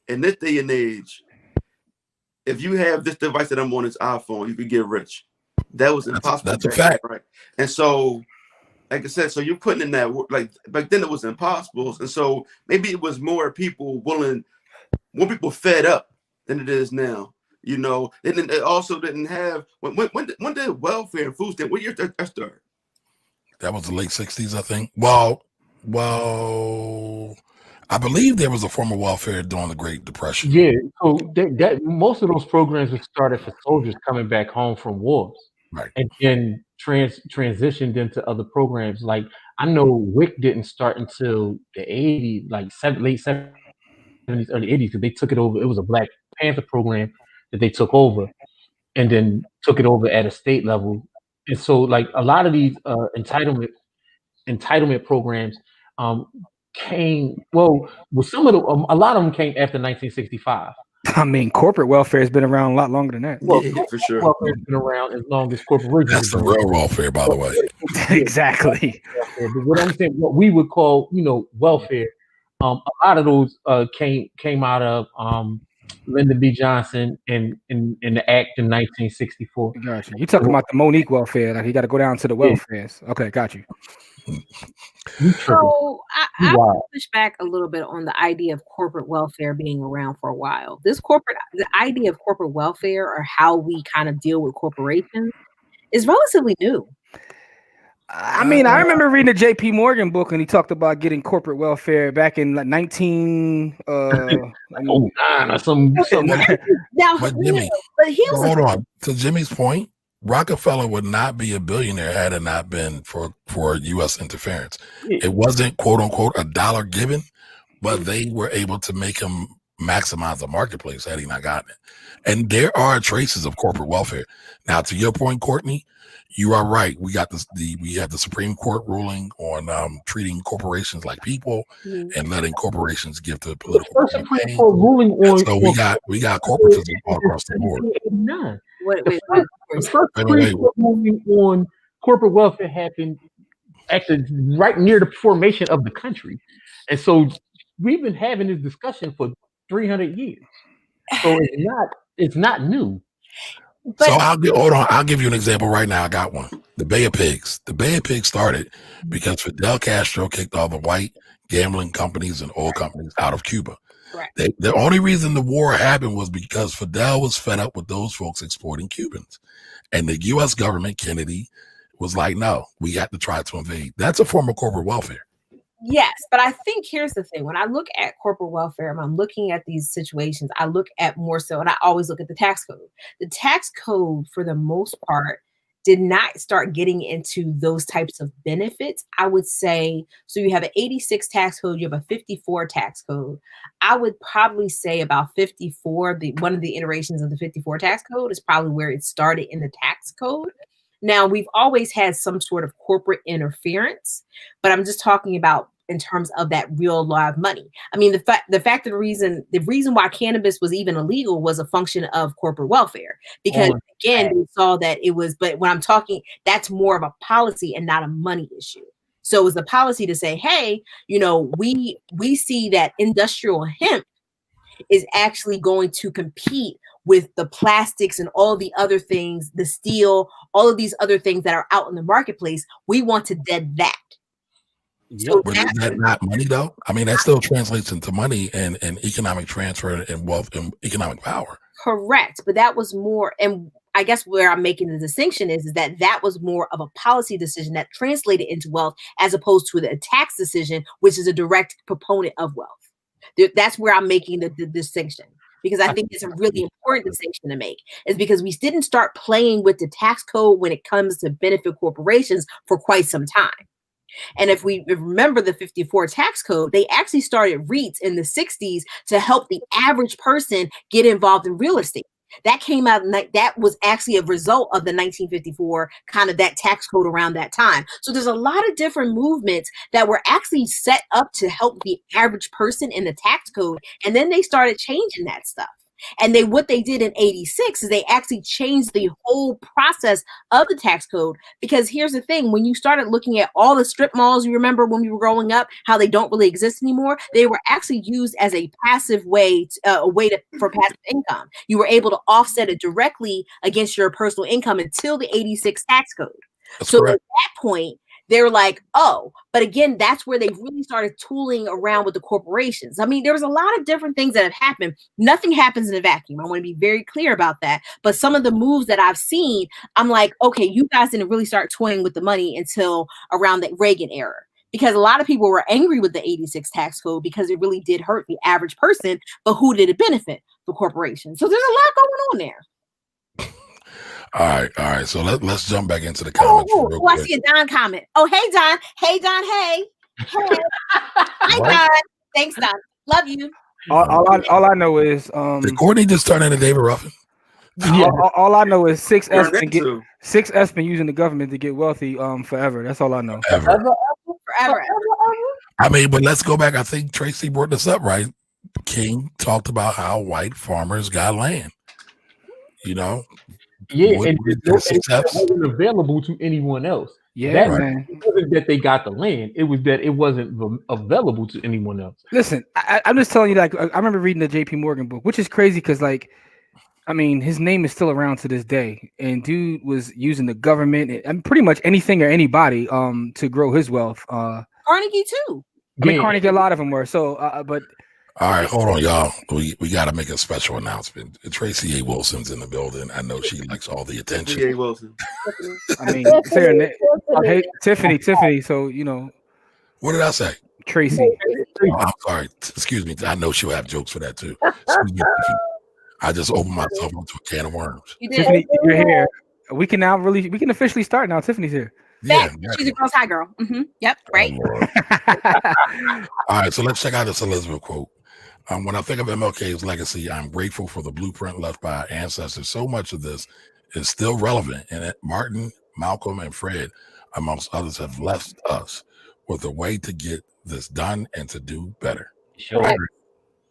in this day and age, if you have this device that I'm on, this iPhone, you could get rich. That was impossible. That's a fact, right? And so, like I said, so you're putting in that, like, back then it was impossible, and so maybe it was more people more people fed up than it is now. You know, and it also didn't have when did welfare and food stamp? What year that started? That was the late '60s, I think. Well, I believe there was a form of welfare during the Great Depression. Yeah, so that most of those programs were started for soldiers coming back home from wars, right? And then transitioned into other programs. Like, I know WIC didn't start until the '80s, like late '70s, early '80s, because they took it over. It was a Black Panther program that they took over, and then took it over at a state level. And so, like, a lot of these entitlement programs came, well, some of them, a lot of them came after 1965. I mean, corporate welfare has been around a lot longer than that. Well, yeah, for sure. Welfare has been around as long as corporations. That's the real welfare, by the way. Exactly. But what I'm saying, what we would call, you know, welfare, a lot of those came out of Lyndon B. Johnson in the act in 1964. Gotcha. You talking about the Monique welfare? Like, you got to go down to the welfares. Okay, got you. So I want to push back a little bit on the idea of corporate welfare being around for a while. The idea of corporate welfare, or how we kind of deal with corporations, is relatively new. I mean, I remember reading a J.P. Morgan book, and he talked about getting corporate welfare back in like 19. or some. Now, But Jimmy, hold on. To Jimmy's point, Rockefeller would not be a billionaire had it not been for U.S. interference. It wasn't, quote unquote, a dollar given, but they were able to make him maximize the marketplace had he not gotten it. And there are traces of corporate welfare. Now, to your point, Courtney, you are right. We got we have the Supreme Court ruling on treating corporations like people and letting corporations give to political campaign. Ruling on, so we got corporatism all across the board. The first Supreme Court ruling on corporate welfare happened actually right near the formation of the country, and so we've been having this discussion for 300 years. So it's not new. But, so I'll give you an example right now. I got one. The Bay of Pigs. The Bay of Pigs started because Fidel Castro kicked all the white gambling companies and oil companies out of Cuba. Right. The only reason the war happened was because Fidel was fed up with those folks exploiting Cubans. And the U.S. government, Kennedy, was like, no, we got to try to invade. That's a form of corporate welfare. Yes, but I think here's the thing. When I look at corporate welfare, and I'm looking at these situations, I look at more so, and I always look at the tax code. The tax code, for the most part, did not start getting into those types of benefits. I would say, so you have an 86 tax code, you have a 54 tax code. I would probably say about 54, one of the iterations of the 54 tax code is probably where it started in the tax code. Now, we've always had some sort of corporate interference, but I'm just talking about in terms of that real live money. I mean, the reason why cannabis was even illegal was a function of corporate welfare, because again, they saw that it was, but when I'm talking, that's more of a policy and not a money issue. So it was the policy to say, hey, we see that industrial hemp is actually going to compete with the plastics and all the other things, the steel, all of these other things that are out in the marketplace. We want to dead that. So but is that not money though? I mean, that still translates into money and economic transfer and wealth and economic power. Correct. But that was more, and I guess where I'm making the distinction is that was more of a policy decision that translated into wealth, as opposed to a tax decision, which is a direct proponent of wealth. That's where I'm making the distinction, because I think it's a really important distinction to make, is because we didn't start playing with the tax code when it comes to benefit corporations for quite some time. And if we remember the 54 tax code, they actually started REITs in the 60s to help the average person get involved in real estate. That came out, that was actually a result of the 1954 kind of that tax code around that time. So there's a lot of different movements that were actually set up to help the average person in the tax code. And then they started changing that stuff. And what they did in 86 is they actually changed the whole process of the tax code. Because here's the thing, when you started looking at all the strip malls, you remember when we were growing up, how they don't really exist anymore, they were actually used as a passive way, for passive income. You were able to offset it directly against your personal income until the 86 tax code. That's so correct. At that point, they're like, oh, but again, that's where they really started tooling around with the corporations. I mean, there was a lot of different things that have happened. Nothing happens in a vacuum. I want to be very clear about that. But some of the moves that I've seen, I'm like, okay, you guys didn't really start toying with the money until around the Reagan era. Because a lot of people were angry with the 86 tax code because it really did hurt the average person. But who did it benefit? The corporations. So there's a lot going on there. All right. So let's jump back into the comments. I see a Don comment. Oh, hey, Don. Hey, Don. Hey. Hi, Don. Thanks, Don. Love you. All I know is did Courtney just turn into David Ruffin? Yeah. All I know is 6S been using the government to get wealthy forever. That's all I know. Forever. I mean, but let's go back. I think Tracy brought this up, right? King talked about how white farmers got land. Yeah, and it wasn't available to anyone else. Yeah, man. It wasn't that they got the land; it was that it wasn't available to anyone else. Listen, I'm just telling you. Like, I remember reading the J.P. Morgan book, which is crazy because, like, I mean, his name is still around to this day, and dude was using the government and pretty much anything or anybody to grow his wealth. Carnegie too. I mean, Carnegie, a lot of them were. So, but. All right, hold on, y'all. We got to make a special announcement. Tracy A. Wilson's in the building. I know she likes all the attention. Tracy A. Wilson. I mean, hey, Tiffany. So what did I say? Tracy. Oh, I'm sorry. Excuse me. I know she'll have jokes for that too. I just opened myself into a can of worms. Tiffany, you're here. We can officially start now. Tiffany's here. Yeah, she's a Girls High girl. Mm-hmm. Yep, right. All right, so let's check out this Elizabeth quote. When I think of MLK's legacy, I'm grateful for the blueprint left by our ancestors. So much of this is still relevant, and Martin, Malcolm, and Fred, amongst others, have left us with a way to get this done and to do better. Sure.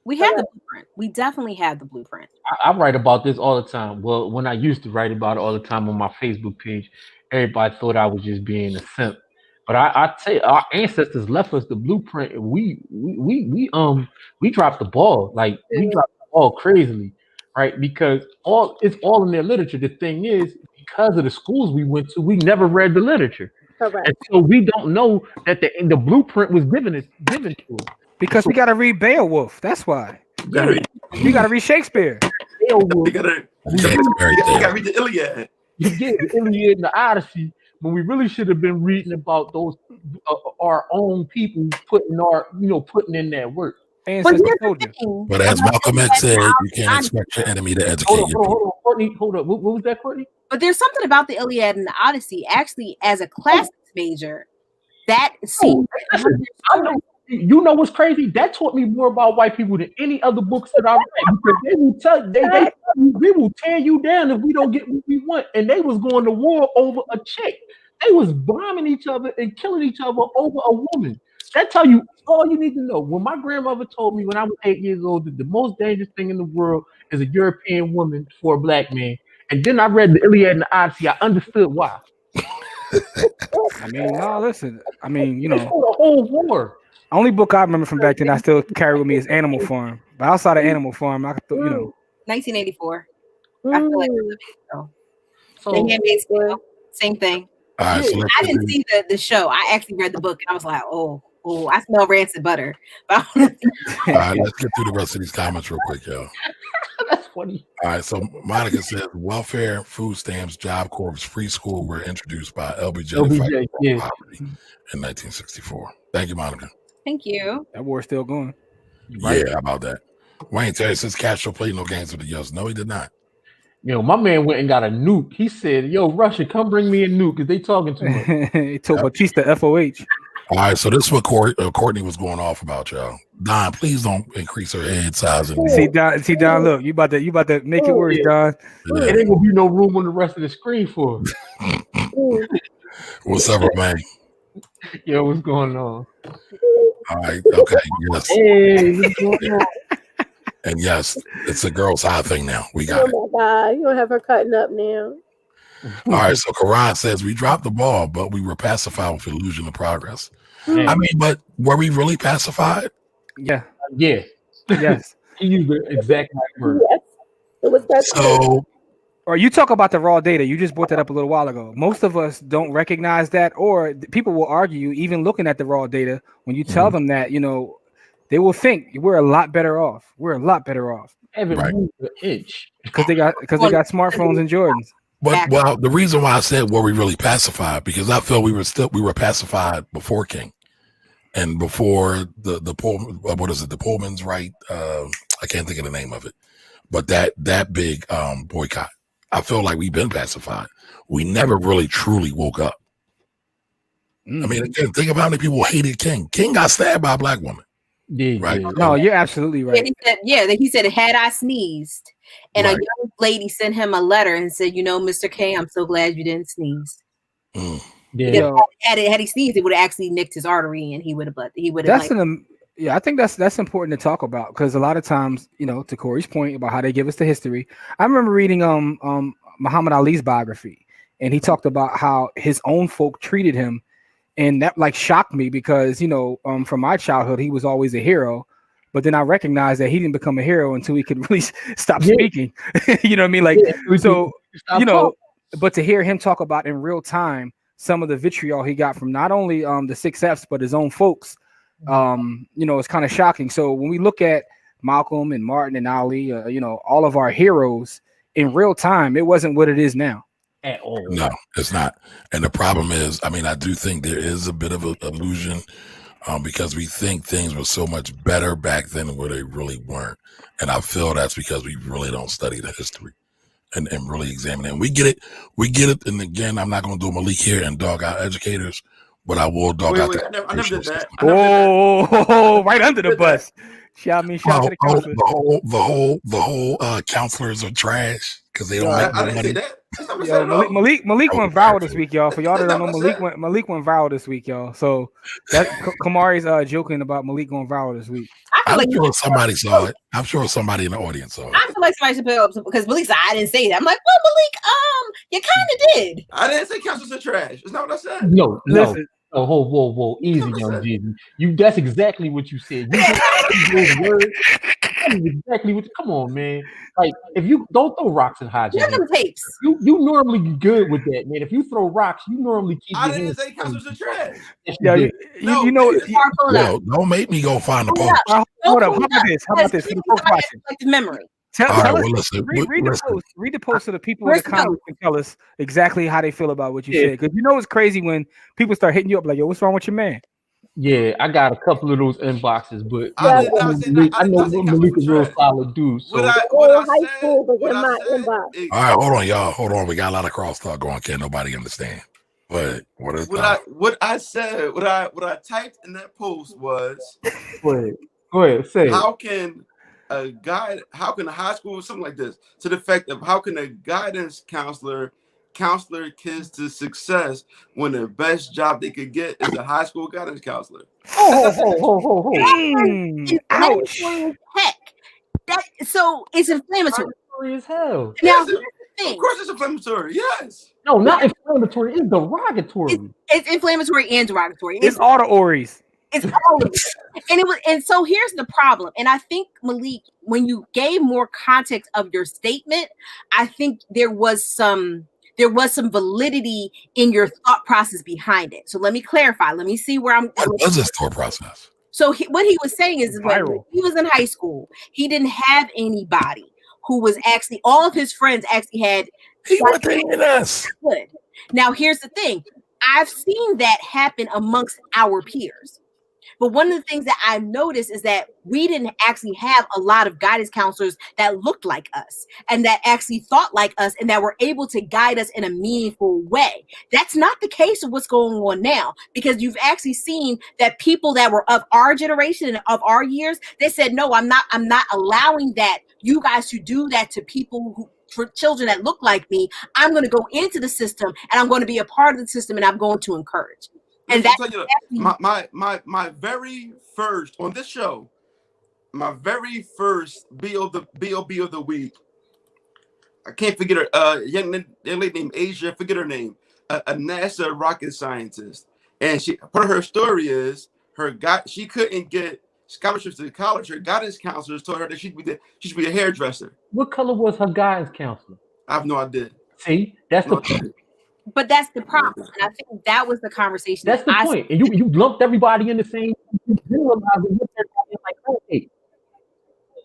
We had the blueprint. We definitely had the blueprint. I write about this all the time. Well, when I used to write about it all the time on my Facebook page, everybody thought I was just being a simp. But I tell you, our ancestors left us the blueprint, and we dropped the ball. Like, we dropped the ball crazily, right? Because it's all in their literature. The thing is, because of the schools we went to, we never read the literature. Correct. And so we don't know that the blueprint was given to us. Because we gotta read Beowulf. That's why. You gotta read Shakespeare. Beowulf. You gotta read the Iliad. You get the Iliad and the Odyssey, when we really should have been reading about those our own people putting in that work. But as Malcolm X said, you can't expect your enemy to educate you. Hold on. What was that, Courtney? But there's something about the Iliad and the Odyssey. Actually, as a classics major, that seems. You know what's crazy? That taught me more about white people than any other books that I read, because they will tell we will tear you down if we don't get what we want. And they was going to war over a chick. They was bombing each other and killing each other over a woman. That tell you all you need to know. When my grandmother told me when I was 8 years old that the most dangerous thing in the world is a European woman for a black man, and then I read the Iliad and the Odyssey, I understood why. I mean, no, listen. I mean, They fought a whole war. only book I remember from back then I still carry with me is Animal Farm. But outside of Animal Farm, I could, 1984. I feel like Mm. So The Handmaid's Tale, same thing. All right, so I didn't see the show. I actually read the book and I was like, oh, I smell rancid butter. But all right, let's get through the rest of these comments real quick, y'all. that's funny. All right, so Monica says welfare, food stamps, Job Corps, free school were introduced by LBJ to fight LBJ, yeah. poverty in 1964. Thank you, Monica. thank you. that war's still going. Right. Yeah, how about that? Wayne Terry says Castro played no games with the Yells. No, he did not. My man went and got a nuke. He said, "Yo, Russia, come bring me a nuke because they talking too much." He told Batista FOH. All right, so this is what Courtney was going off about, y'all. Don, please don't increase her head size anymore. See Don, look, you about to make it worse, Don. Yeah. It ain't gonna be no room on the rest of the screen for it. What's up, man? Yo, what's going on? All right, okay, yes. Hey, what's going on? And yes, it's a girl's high thing now. We got it. Oh my God, you don't have her cutting up now. All right, so Karan says we dropped the ball, but we were pacified with illusion of progress. I mean, but were we really pacified? Yeah. Yeah, Yes. he used the exact right word. Yes, it was that. So Or you talk about the raw data. You just brought that up a little while ago. Most of us don't recognize that, or people will argue, even looking at the raw data, when you tell them that, they will think we're a lot better off. We're a lot better off Haven't Right. moved an inch. because they got smartphones and Jordans. But well, the reason why I said were we really pacified, because I felt we were pacified before King and before the Pullman's right. I can't think of the name of it, but that big boycott. I feel like we've been pacified. We never really truly woke up. I mean, again, think about how many people hated King. King got stabbed by a black woman. Yeah, Right. yeah. No, you're absolutely right. He said, had I sneezed, and Right. a young lady sent him a letter and said, Mr. K, I'm so glad you didn't sneeze. Mm. Yeah. Because had he sneezed, it would have actually nicked his artery, and he would have. I think that's important to talk about because a lot of times, to Corey's point about how they give us the history. I remember reading Muhammad Ali's biography, and he talked about how his own folk treated him, and that like shocked me because from my childhood he was always a hero, but then I recognized that he didn't become a hero until he could really stop speaking. You know what I mean? Like so, but to hear him talk about in real time some of the vitriol he got from not only the 6 Fs but his own folks. It's kind of shocking. So when we look at Malcolm and Martin and Ali, all of our heroes in real time, it wasn't what it is now. At all. No, it's not. And the problem is, I mean, I do think there is a bit of an illusion because we think things were so much better back then where they really weren't. And I feel that's because we really don't study the history and really examine it. And we get it. And again, I'm not going to do Malik here and dog out educators, but I will dog out. I never did that. Oh, right under the bus. Shout to the counselor. The whole counselors are trash because they don't make I no didn't money. say that. That's not what I Yo, said at all. Malik went viral this week, y'all. For y'all that don't know, Malik went viral this week, y'all. So that Kamari's joking about Malik going viral this week. I'm sure somebody saw it. I'm sure somebody in the audience saw it. I feel like somebody should put up because Malik said I didn't say that. I'm like, well, Malik, you kind of did. I didn't say counselors are trash. That's not what I said. No. Listen. Oh, whoa, easy, young Jeezy. That's exactly what you said. Those words. That is exactly what. Come on, man. Like, if you don't throw rocks in high Look jump, at them tapes. you normally good with that, man. If you throw rocks, you normally keep. I your didn't hands say counselors are trash. Yes, Yeah, did. Yo, don't make me go find the post. Hold up. How about this? For the folks watching. Like his memory. Tell All right, us, well, listen. read the Listen. post. Read the post so the people in the comments can tell us exactly how they feel about what you said. Because it's crazy when people start hitting you up like, "Yo, what's wrong with your man?" Yeah, I got a couple of those inboxes, but I know Malik is a real solid dude. So High school was in my inbox. All right, hold on, y'all. Hold on. We got a lot of crosstalk going. Can't nobody understand. But what I typed in that post was, go ahead, say how can a high school, something like this, to the effect of how can a guidance counselor counselor kids to success when the best job they could get is a high school guidance counselor. Ho. Ouch. Inflammatory as heck. So it's inflammatory. Derogatory as hell. Now, Yes, here's the of thing. course it's inflammatory. Yes. No, not inflammatory. It's derogatory. It's inflammatory and derogatory. It's all the Ories. It's all of it. And so here's the problem. And I think, Malik, when you gave more context of your statement, I think there was some validity in your thought process behind it. So let me clarify. Let me see where I'm. What was this thought process? So what he was saying is when Viral. he was in high school, he didn't have anybody who was actually, all of his friends actually had. He went to ENS. Good. Now, here's the thing. I've seen that happen amongst our peers. But one of the things that I've noticed is that we didn't actually have a lot of guidance counselors that looked like us and that actually thought like us and that were able to guide us in a meaningful way. That's not the case of what's going on now, because you've actually seen that people that were of our generation and of our years, they said, no, I'm not allowing that, you guys to do that to people who, for children that look like me. I'm going to go into the system and I'm going to be a part of the system and I'm going to encourage. And that's my very first on this show, my very first BOB of the week. I can't forget her. Young lady named Asia. Forget her name. A NASA rocket scientist, and she part of her story is she couldn't get scholarships to college. Her guidance counselors told her that she should be a hairdresser. What color was her guidance counselor? I have no idea. See, that's No the idea. But that's the problem. And I think that was the conversation. That's the point. And you lumped everybody in the same. You lumped everybody in like crab cake.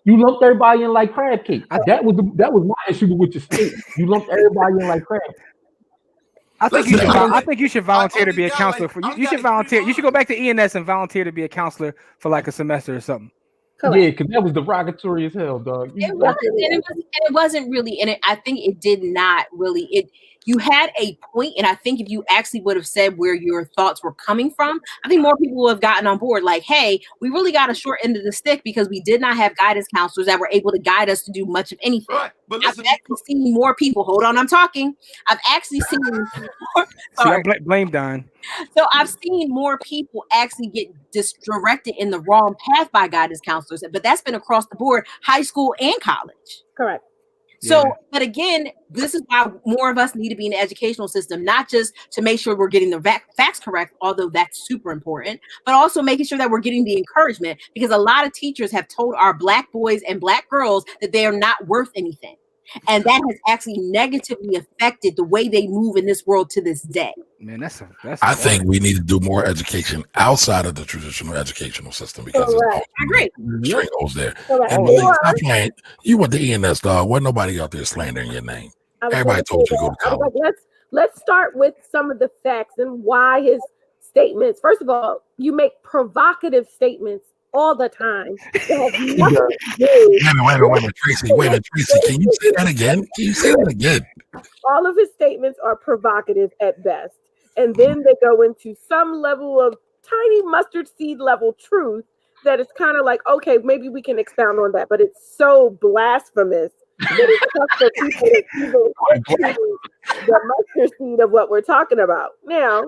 You lumped everybody in like crab cake. That was my issue with your statement. You lumped everybody in like crab. I think you should volunteer to be a got, counselor. like, You should volunteer. You should go back to ENS and volunteer to be a counselor for like a semester or something. Correct. Yeah, because that was derogatory as hell, dog. It wasn't really, and I think it did not really. You had a point, and I think if you actually would have said where your thoughts were coming from, I think more people would have gotten on board. Like, hey, we really got a short end of the stick because we did not have guidance counselors that were able to guide us to do much of anything. Right, but I've listen, actually seen more people. Hold on, I'm talking. I've actually seen more. Sorry. See, I blame Don. So I've seen more people actually get directed in the wrong path by guidance counselors, but that's been across the board, high school and college. Correct. So, Yeah. but again, this is why more of us need to be in the educational system, not just to make sure we're getting the facts correct, although that's super important, but also making sure that we're getting the encouragement, because a lot of teachers have told our Black boys and Black girls that they are not worth anything. And that has actually negatively affected the way they move in this world to this day. Man, that's. I think we need to do more education outside of the traditional educational system because Correct. I agree. it's string holes there. Correct. And Malik, stop playing. You went to ENS, dog. Wasn't nobody out there slandering your name. I was Everybody gonna told say you to go to that. I was college. like, let's start with some of the facts and why his statements. First of all, you make provocative statements all the time. That have nothing to do. Wait a minute, Tracy. Tracy, can you say that again? Can you say that again? All of his statements are provocative at best. And then they go into some level of tiny mustard seed level truth that it's kind of like, okay, maybe we can expound on that. But it's so blasphemous that it's tough for people to even get to the mustard seed of what we're talking about. Now,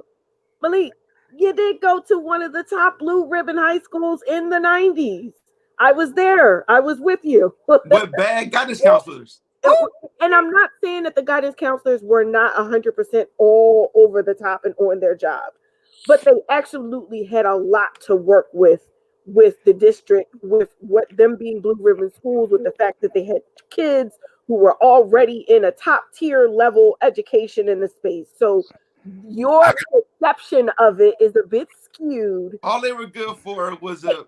Malik, you did go to one of the top blue ribbon high schools in the 90s. I was there. I was with you. but bad guidance counselors. And I'm not saying that the guidance counselors were not 100% all over the top and on their job, but they absolutely had a lot to work with the district, with what them being blue ribbon schools, with the fact that they had kids who were already in a top tier level education in the space. So your perception of it is a bit skewed. All they were good for was a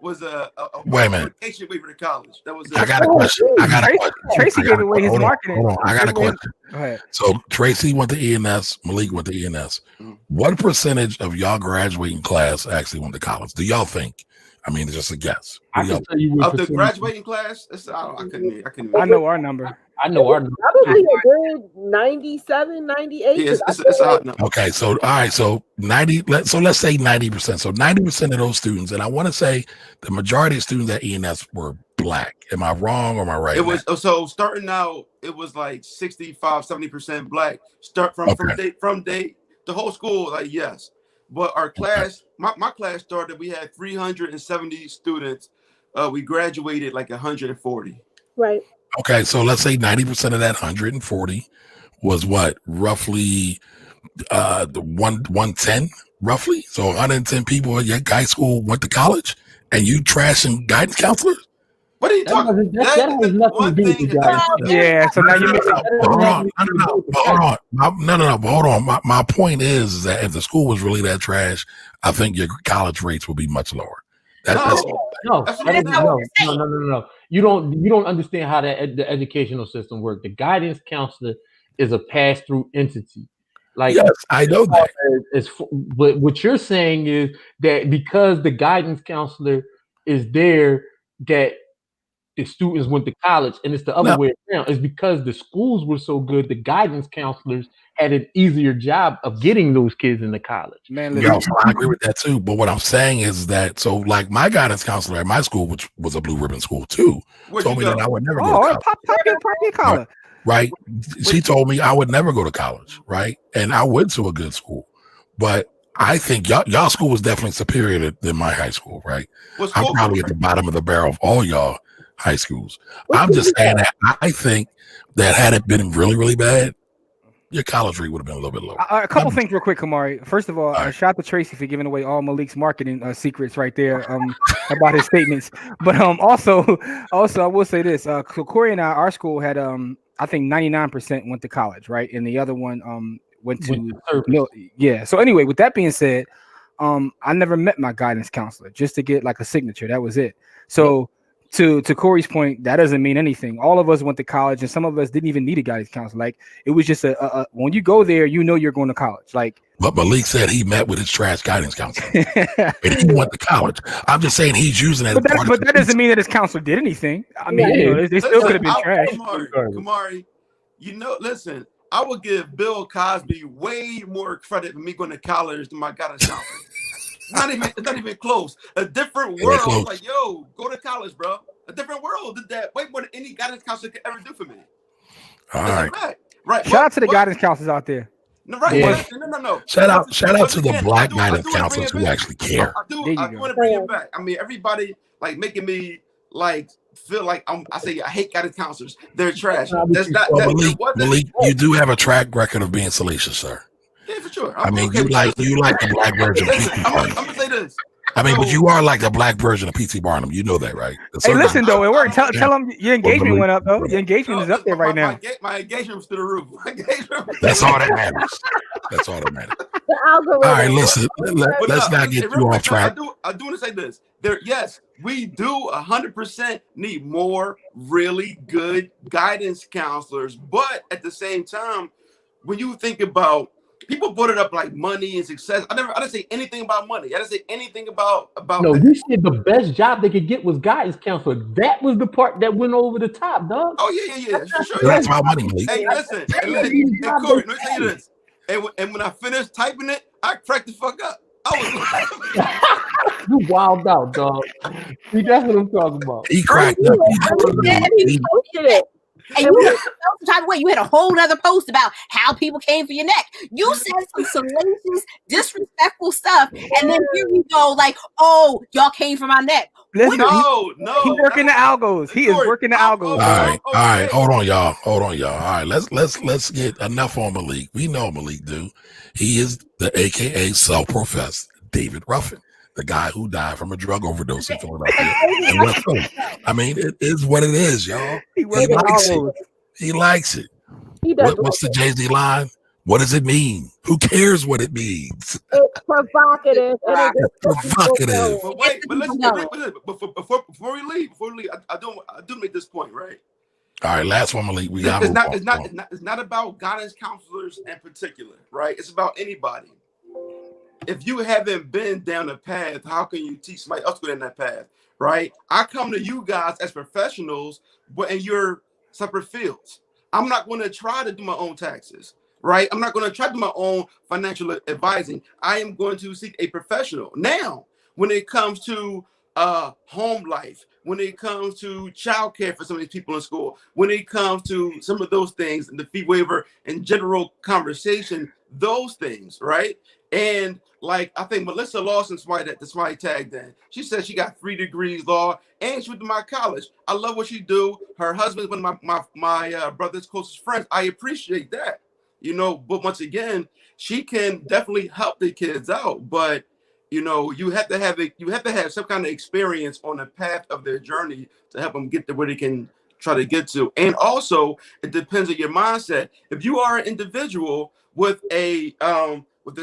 Wait a minute. application waiver to college. That was I got a question. Tracy gave away his marketing. Hold on. I got a question. Go ahead. So Tracy went to ENS, Malik went to ENS. What percentage of y'all graduating class actually went to college? Do y'all think? I mean, it's just a guess. I can tell you what of the percentage- graduating class. I couldn't. I know our number. I know our Probably a good 97, 98. Yeah, it's a hot number. Okay, so all right, so 90. Let's say 90%. So 90% of those students, and I want to say the majority of students at ENS were black. Am I wrong or am I right? It was so starting out, it was like 65-70% black. Start from day the whole school, like yes. But our class, my class started, we had 370 students. We graduated like 140. Right. Okay, so let's say 90% of that 140 was what? Roughly the 110, roughly. So 110 people at your high school went to college, and you trashing guidance counselors? What are you talking? That has nothing to do with you guys. Yeah, so now you're missing. Hold on. Hold on. My point is that if the school was really that trash, I think your college rates would be much lower. That's No. You don't understand how the educational system works. The guidance counselor is a pass-through entity. Like, yes, I know that. But what you're saying is that because the guidance counselor is there, that the students went to college, and it's the other way around. It's because the schools were so good, the guidance counselors had an easier job of getting those kids into college. Man, Yeah, so I agree with that too. But what I'm saying is that, so like my guidance counselor at my school, which was a blue ribbon school too, told me that I would never go to college. Pop your collar. Right? She told me I would never go to college, right? And I went to a good school. But I think y'all school was definitely superior than my high school, right? I'm probably at the bottom of the barrel of all y'all high schools. I'm just saying that I think that had it been really, really bad, your college rate would have been a little bit lower. A couple things real quick, Kamari. First of all, shout out to Tracy for giving away all Malik's marketing secrets right there about his statements. But also I will say this. So Corey and our school had I think 99% went to college, right? And the other one went to yeah. So anyway, with that being said, I never met my guidance counselor just to get like a signature. That was it. So to Corey's point, that doesn't mean anything. All of us went to college, and some of us didn't even need a guidance counselor. Like it was just a when you go there, you know you're going to college. Like, but Malik said he met with his trash guidance counselor, and he went to collage. I'm just saying he's using it. But that doesn't mean that his counselor did anything. I mean, they still could have been trash. Kamari, listen, I would give Bill Cosby way more credit for me going to college than my guidance counselor. It's not even close. A different world. Like, yo, go to college, bro. A different world did that way more than any guidance counselor could ever do for me. All right. Right. Shout out to the guidance counselors out there. No, right. Yeah. No. Shout out to the black guidance counselors who actually care. I want to bring it back. I mean, everybody like making me like feel like I hate guidance counselors. They're trash. That's not Malik, you do have a track record of being salacious, sir. Yeah, for sure. I mean, you like the black version of P.T. Barnum. I'm gonna say this. I mean, but you are like the black version of P.T. Barnum. You know that, right? Hey, listen though, it worked. Tell them your engagement went up though. Your engagement is up there right now. My engagement was to the roof. That's all that matters. That's all that matters. All right, listen. Let's not get too off track. I do want to say this. Yes, we do 100% need more really good guidance counselors, but at the same time, when you think about people brought it up like money and success. I didn't say anything about money. I didn't say anything about. No, you said the best job they could get was guidance counselor. That was the part that went over the top, dog. Oh yeah. For sure. That's about money, Malik. Hey, listen. Hey, Corey, let me tell you this. And when I finished typing it, I cracked the fuck up. You wild out, dog. See, that's what I'm talking about. He cracked up. He posted it. And you felt some type of way. You had a whole nother post about how people came for your neck. You said some salacious, disrespectful stuff, and then here you go, like, "Oh, y'all came for my neck." Listen, no. He's working the algos. He is working the algos. All right. Hold on, y'all. All right, let's get enough on Malik. We know Malik, dude. He is the AKA self-professed David Ruffin, the guy who died from a drug overdose in Philadelphia. I mean, it is what it is, y'all. He likes it. He likes it. What's the Jay-Z line? What does it mean? Who cares what it means? It's provocative. Provocative. But wait, but listen. Before we leave, I do make this point, right? All right, last one, Malik. It's not about guidance counselors in particular, right? It's about anybody. If you haven't been down the path, how can you teach somebody else to go down that path, right? I come to you guys as professionals, but in your separate fields. I'm not going to try to do my own taxes, right? I'm not going to try to do my own financial advising. I am going to seek a professional. Now, when it comes to home life, when it comes to childcare for some of these people in school, when it comes to some of those things, and the fee waiver and general conversation, those things, right? And like I think Melissa Lawson, that's why I tagged in. She said she got 3 degrees law, and she went to my college. I love what she do. Her husband's one of my brother's closest friends. I appreciate that, you know. But once again, she can definitely help the kids out, but you know, you have to have some kind of experience on the path of their journey to help them get to where they can try to get to. And also, it depends on your mindset. If you are an individual with a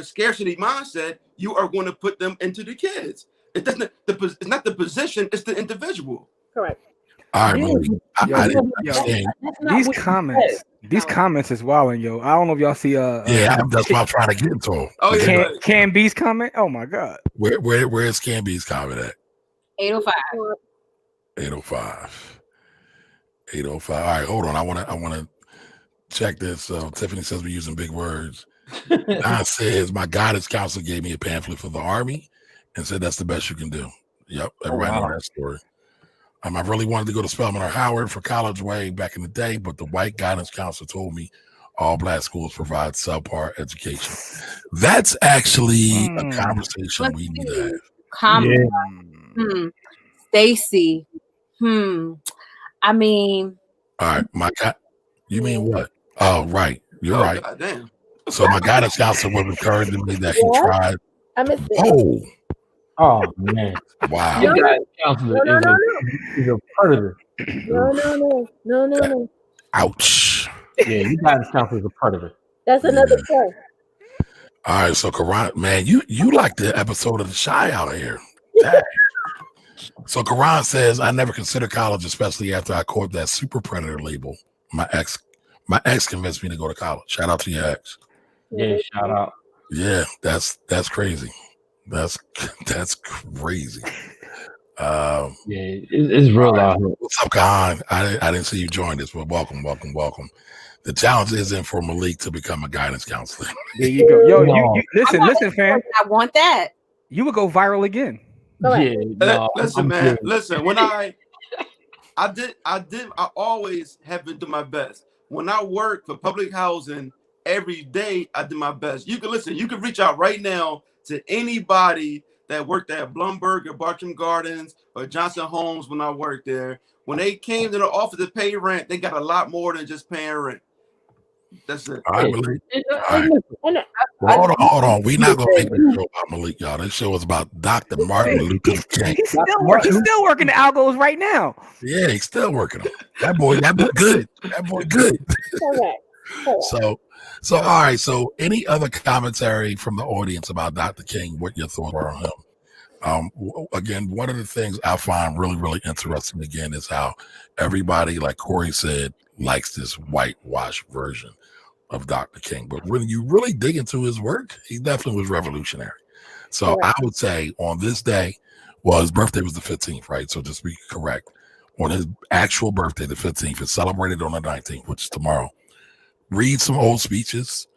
scarcity mindset, you are going to put them into the kids. It's not the position, it's the individual. Correct. All right, Malik. I didn't understand. These comments is wilding, yo. I don't know if y'all see that's why I'm trying to get into. Oh yeah, Can B's comment? Oh my god. Where is Can B's comment at? 805. 805. 805. All right, hold on. I wanna check this. Tiffany says we're using big words. Don says my guidance counselor gave me a pamphlet for the Army and said that's the best you can do. Yep, everybody knows that story. I really wanted to go to Spelman or Howard for college way back in the day, but the white guidance counselor told me all black schools provide subpar education. That's actually a conversation we need to have. Stacy. I mean. All right, my God. You mean what? Oh, right. You're right. God damn. So my guidance counselor was encouraging me that he tried. I missed it. Oh man! Wow. Your guidance counselor is a predator. No. Ouch. Yeah, your guidance counselor is a predator. That's another point. All right, so Karan, man, you like the episode of The Shy out here. Dang. So Karan says, I never considered college, especially after I caught that super predator label. My ex convinced me to go to college. Shout out to your ex. Yeah, shout out. Yeah, that's crazy. That's crazy. It's real out here. What's up, Khan? I didn't see you join this, but welcome. The challenge isn't for Malik to become a guidance counselor. There you go. Yo, you listen, fam. I want that. You would go viral again. Listen, man. Listen, when I always have been doing my best. When I work for public housing every day, I do my best. You can reach out right now to anybody that worked at Blumberg or Bartram Gardens or Johnson Homes when I worked there. When they came to the office to pay rent, they got a lot more than just paying rent. That's it. All right, Malik. Hold on. We're not gonna make this show about Malik, y'all. This show is about Dr. Martin Luther King. He's still working the algos right now. Yeah, he's still working them. That boy good. That boy good. So all right. So any other commentary from the audience about Dr. King? What your thoughts are on him? Again, one of the things I find really, really interesting again is how everybody, like Corey said, likes this whitewash version of Dr. King. But when you really dig into his work, he definitely was revolutionary. So I would say on this day, well, his birthday was the 15th, right? So just be correct. On his actual birthday, the 15th, it's celebrated on the 19th, which is tomorrow. Read some old speeches,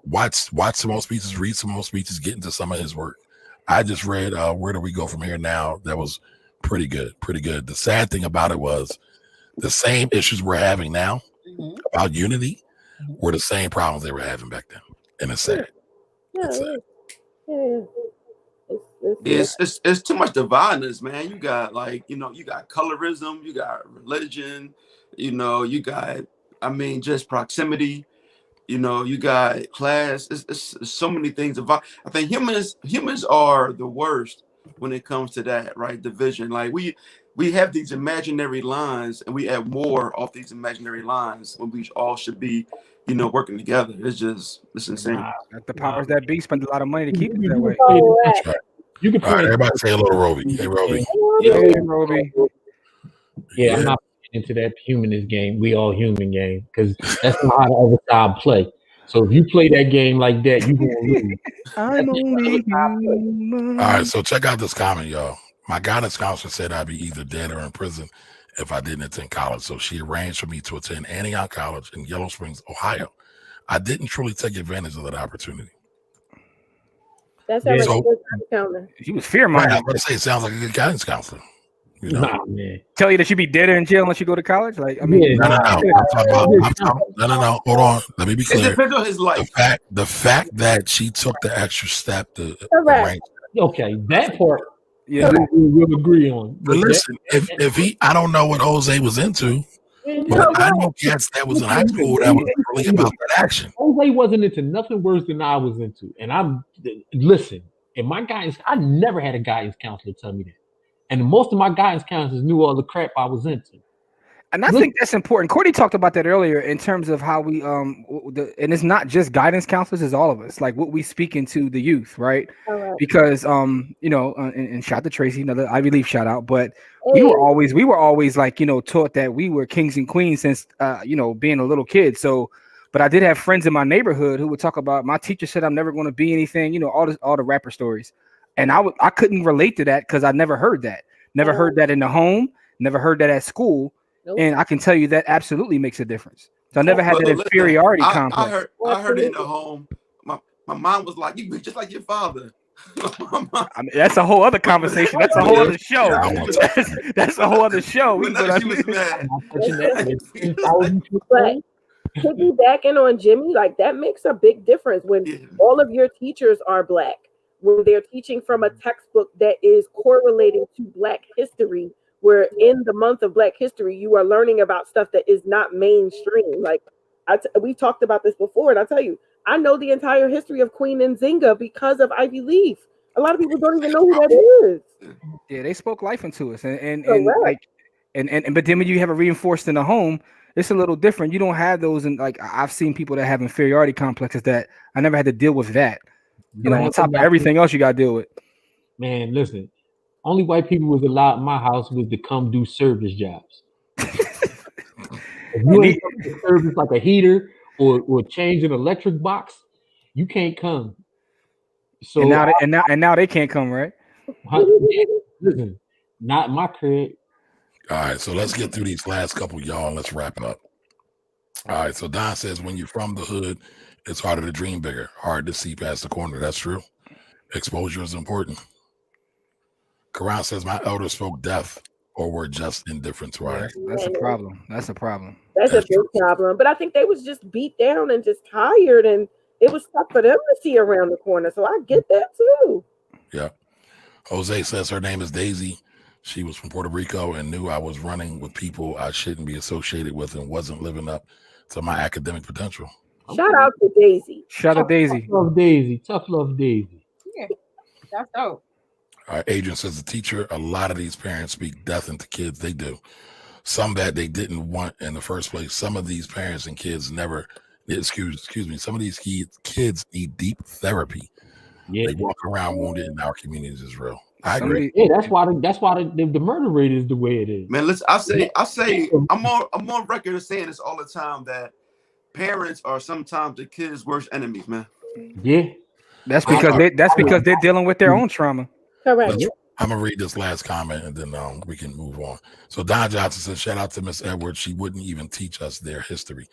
watch some old speeches, read some old speeches, get into some of his work. I just read Where Do We Go From Here Now? That was pretty good. The sad thing about it was the same issues we're having now about unity were the same problems they were having back then. And it's sad. It's too much dividedness, man. You got you got colorism, you got religion, you got just proximity, you got class. It's so many things. I think humans are the worst when it comes to that, right? Division. Like we have these imaginary lines, and we have more off these imaginary lines when we all should be, working together. It's insane. The powers that be spend a lot of money to keep it that way. You can all right, everybody say hello to Roby. Hey, Roby. Hey, Roby. Yeah, I'm not into that humanist game. We all human game, because that's not how the other side play. So if you play that game like that, you're gonna lose. I'm only human. All right, so check out this comment, y'all. My guidance counselor said I'd be either dead or in prison if I didn't attend college. So she arranged for me to attend Antioch College in Yellow Springs, Ohio. I didn't truly take advantage of that opportunity. That sounds like So- a good guidance counselor. She was fear Right, I minded. was gonna say it sounds like a good guidance counselor. You know? Nah, man. Tell you that she'd be dead in jail unless you go to college. Like, I mean, Yeah. No. I'm talking, no. Hold on. Let me be It clear. depends on his life. The fact that she took the extra step to Correct. arrange. Okay, that part yeah. we'll agree on. But listen, if he, I don't know what Jose was into, but I know cats that was in high school that was really about that action. Jose wasn't into nothing worse than I was into. And listen, and my guidance, I never had a guidance counselor tell me that. And most of my guidance counselors knew all the crap I was into. And I think that's important. Courtney talked about that earlier in terms of how we and it's not just guidance counselors, it's all of us, like what we speak into the youth, right? Correct. Because you know, and shout to Tracy, another Ivy Leaf shout out, but we were always like, you know, taught that we were kings and queens since you know, being a little kid. So, but I did have friends in my neighborhood who would talk about, my teacher said I'm never going to be anything, you know, all the rapper stories. And I couldn't relate to that because I never heard that. Never heard that in the home, never heard that at school. Nope. And I can tell you that absolutely makes a difference. So I never had that inferiority complex. I heard it in the home. My mom was like, "You be just like your father." I mean, that's a whole other conversation. That's a whole other show. That's a whole other show. But piggybacking on Jimmy, like that makes a big difference when all of your teachers are Black, when they're teaching from a textbook that is correlating to Black history, where in the month of Black history, you are learning about stuff that is not mainstream. Like we talked about this before, and I tell you, I know the entire history of Queen Nzinga because of Ivy Leaf. A lot of people don't even know who that is. Yeah, they spoke life into us, and but then when you have it reinforced in the home, it's a little different. You don't have those, and like I've seen people that have inferiority complexes that I never had to deal with that. You know, on top of everything else you got to deal with. Man, listen. Only white people was allowed in my house was to come do service jobs. If you ain't do service like a heater or change an electric box, you can't come. So and now they can't come, right? Listen, not my crib. All right, so let's get through these last couple, y'all, and let's wrap it up. All right, so Don says when you're from the hood, it's harder to dream bigger, hard to see past the corner. That's true. Exposure is important. Karan says my elders spoke deaf or were just indifferent to our That's a problem. That's a problem. That's a big problem. But I think they was just beat down and just tired, and it was tough for them to see around the corner. So I get that too. Yeah. Jose says her name is Daisy. She was from Puerto Rico and knew I was running with people I shouldn't be associated with and wasn't living up to my academic potential. Shout out to Daisy. Shout out Daisy. Tough love Daisy. Tough love Daisy. Yeah, that's dope. All right, Adrian says the teacher, a lot of these parents speak death into kids. They do. Some that they didn't want in the first place. Some of these parents and kids never, excuse me, some of these kids need deep therapy. Yeah. They walk around wounded in our communities is real. I agree. Yeah, that's why the murder rate is the way it is. Man, listen, I say I'm on record of saying this all the time that parents are sometimes the kids' worst enemies, man. Yeah. That's because they're dealing with their own trauma. Correct. I'm gonna read this last comment and then we can move on. So Don Johnson says, shout out to Miss Edwards. She wouldn't even teach us their history.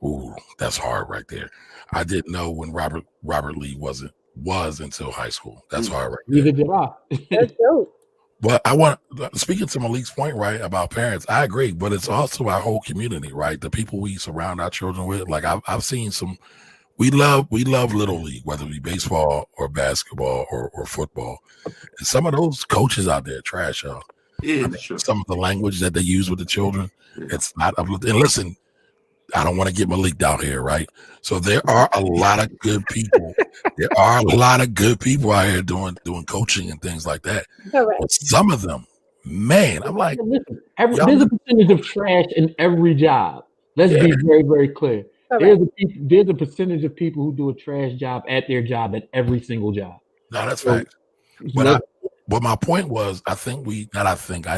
Ooh, that's hard right there. I didn't know when Robert Lee was until high school. That's hard right there. Neither did I. That's dope. But I want, speaking to Malik's point, right, about parents, I agree, but it's also our whole community, right? The people we surround our children with. Like I've seen some, we love Little League, whether it be baseball or basketball or football. And some of those coaches out there trash, y'all. Yeah, sure. Some of the language that they use with the children, it's not uplifting. And listen, I don't want to get Malik out here, right? So there are a lot of good people. There are a lot of good people out here doing coaching and things like that. Correct. But some of them, man, I'm like, listen, there's a percentage of trash in every job. Let's be very, very clear. There's a percentage of people who do a trash job at their job at every single job. No, that's fact. But my point was, I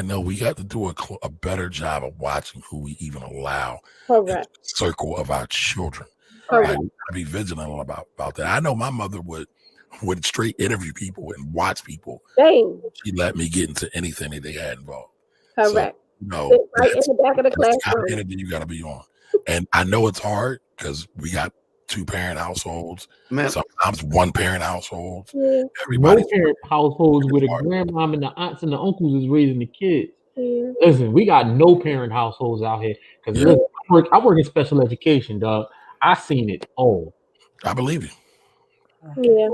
know we got to do a better job of watching who we even allow in the circle of our children. Like, we gotta be vigilant about that. I know my mother would straight interview people and watch people. Same. She let me get into anything that they had involved. Correct. So, right in the back of the classroom. Kind of energy you got to be on. And I know it's hard because we got 2-parent households, Man, sometimes 1-parent households. Yeah. No Everybody. parent households where the Part. grandmom and the aunts and the uncles is raising the kids. Yeah. Listen, we got no parent households out here because Yeah. I work in special education, dog. I seen it all. I believe you. Yeah.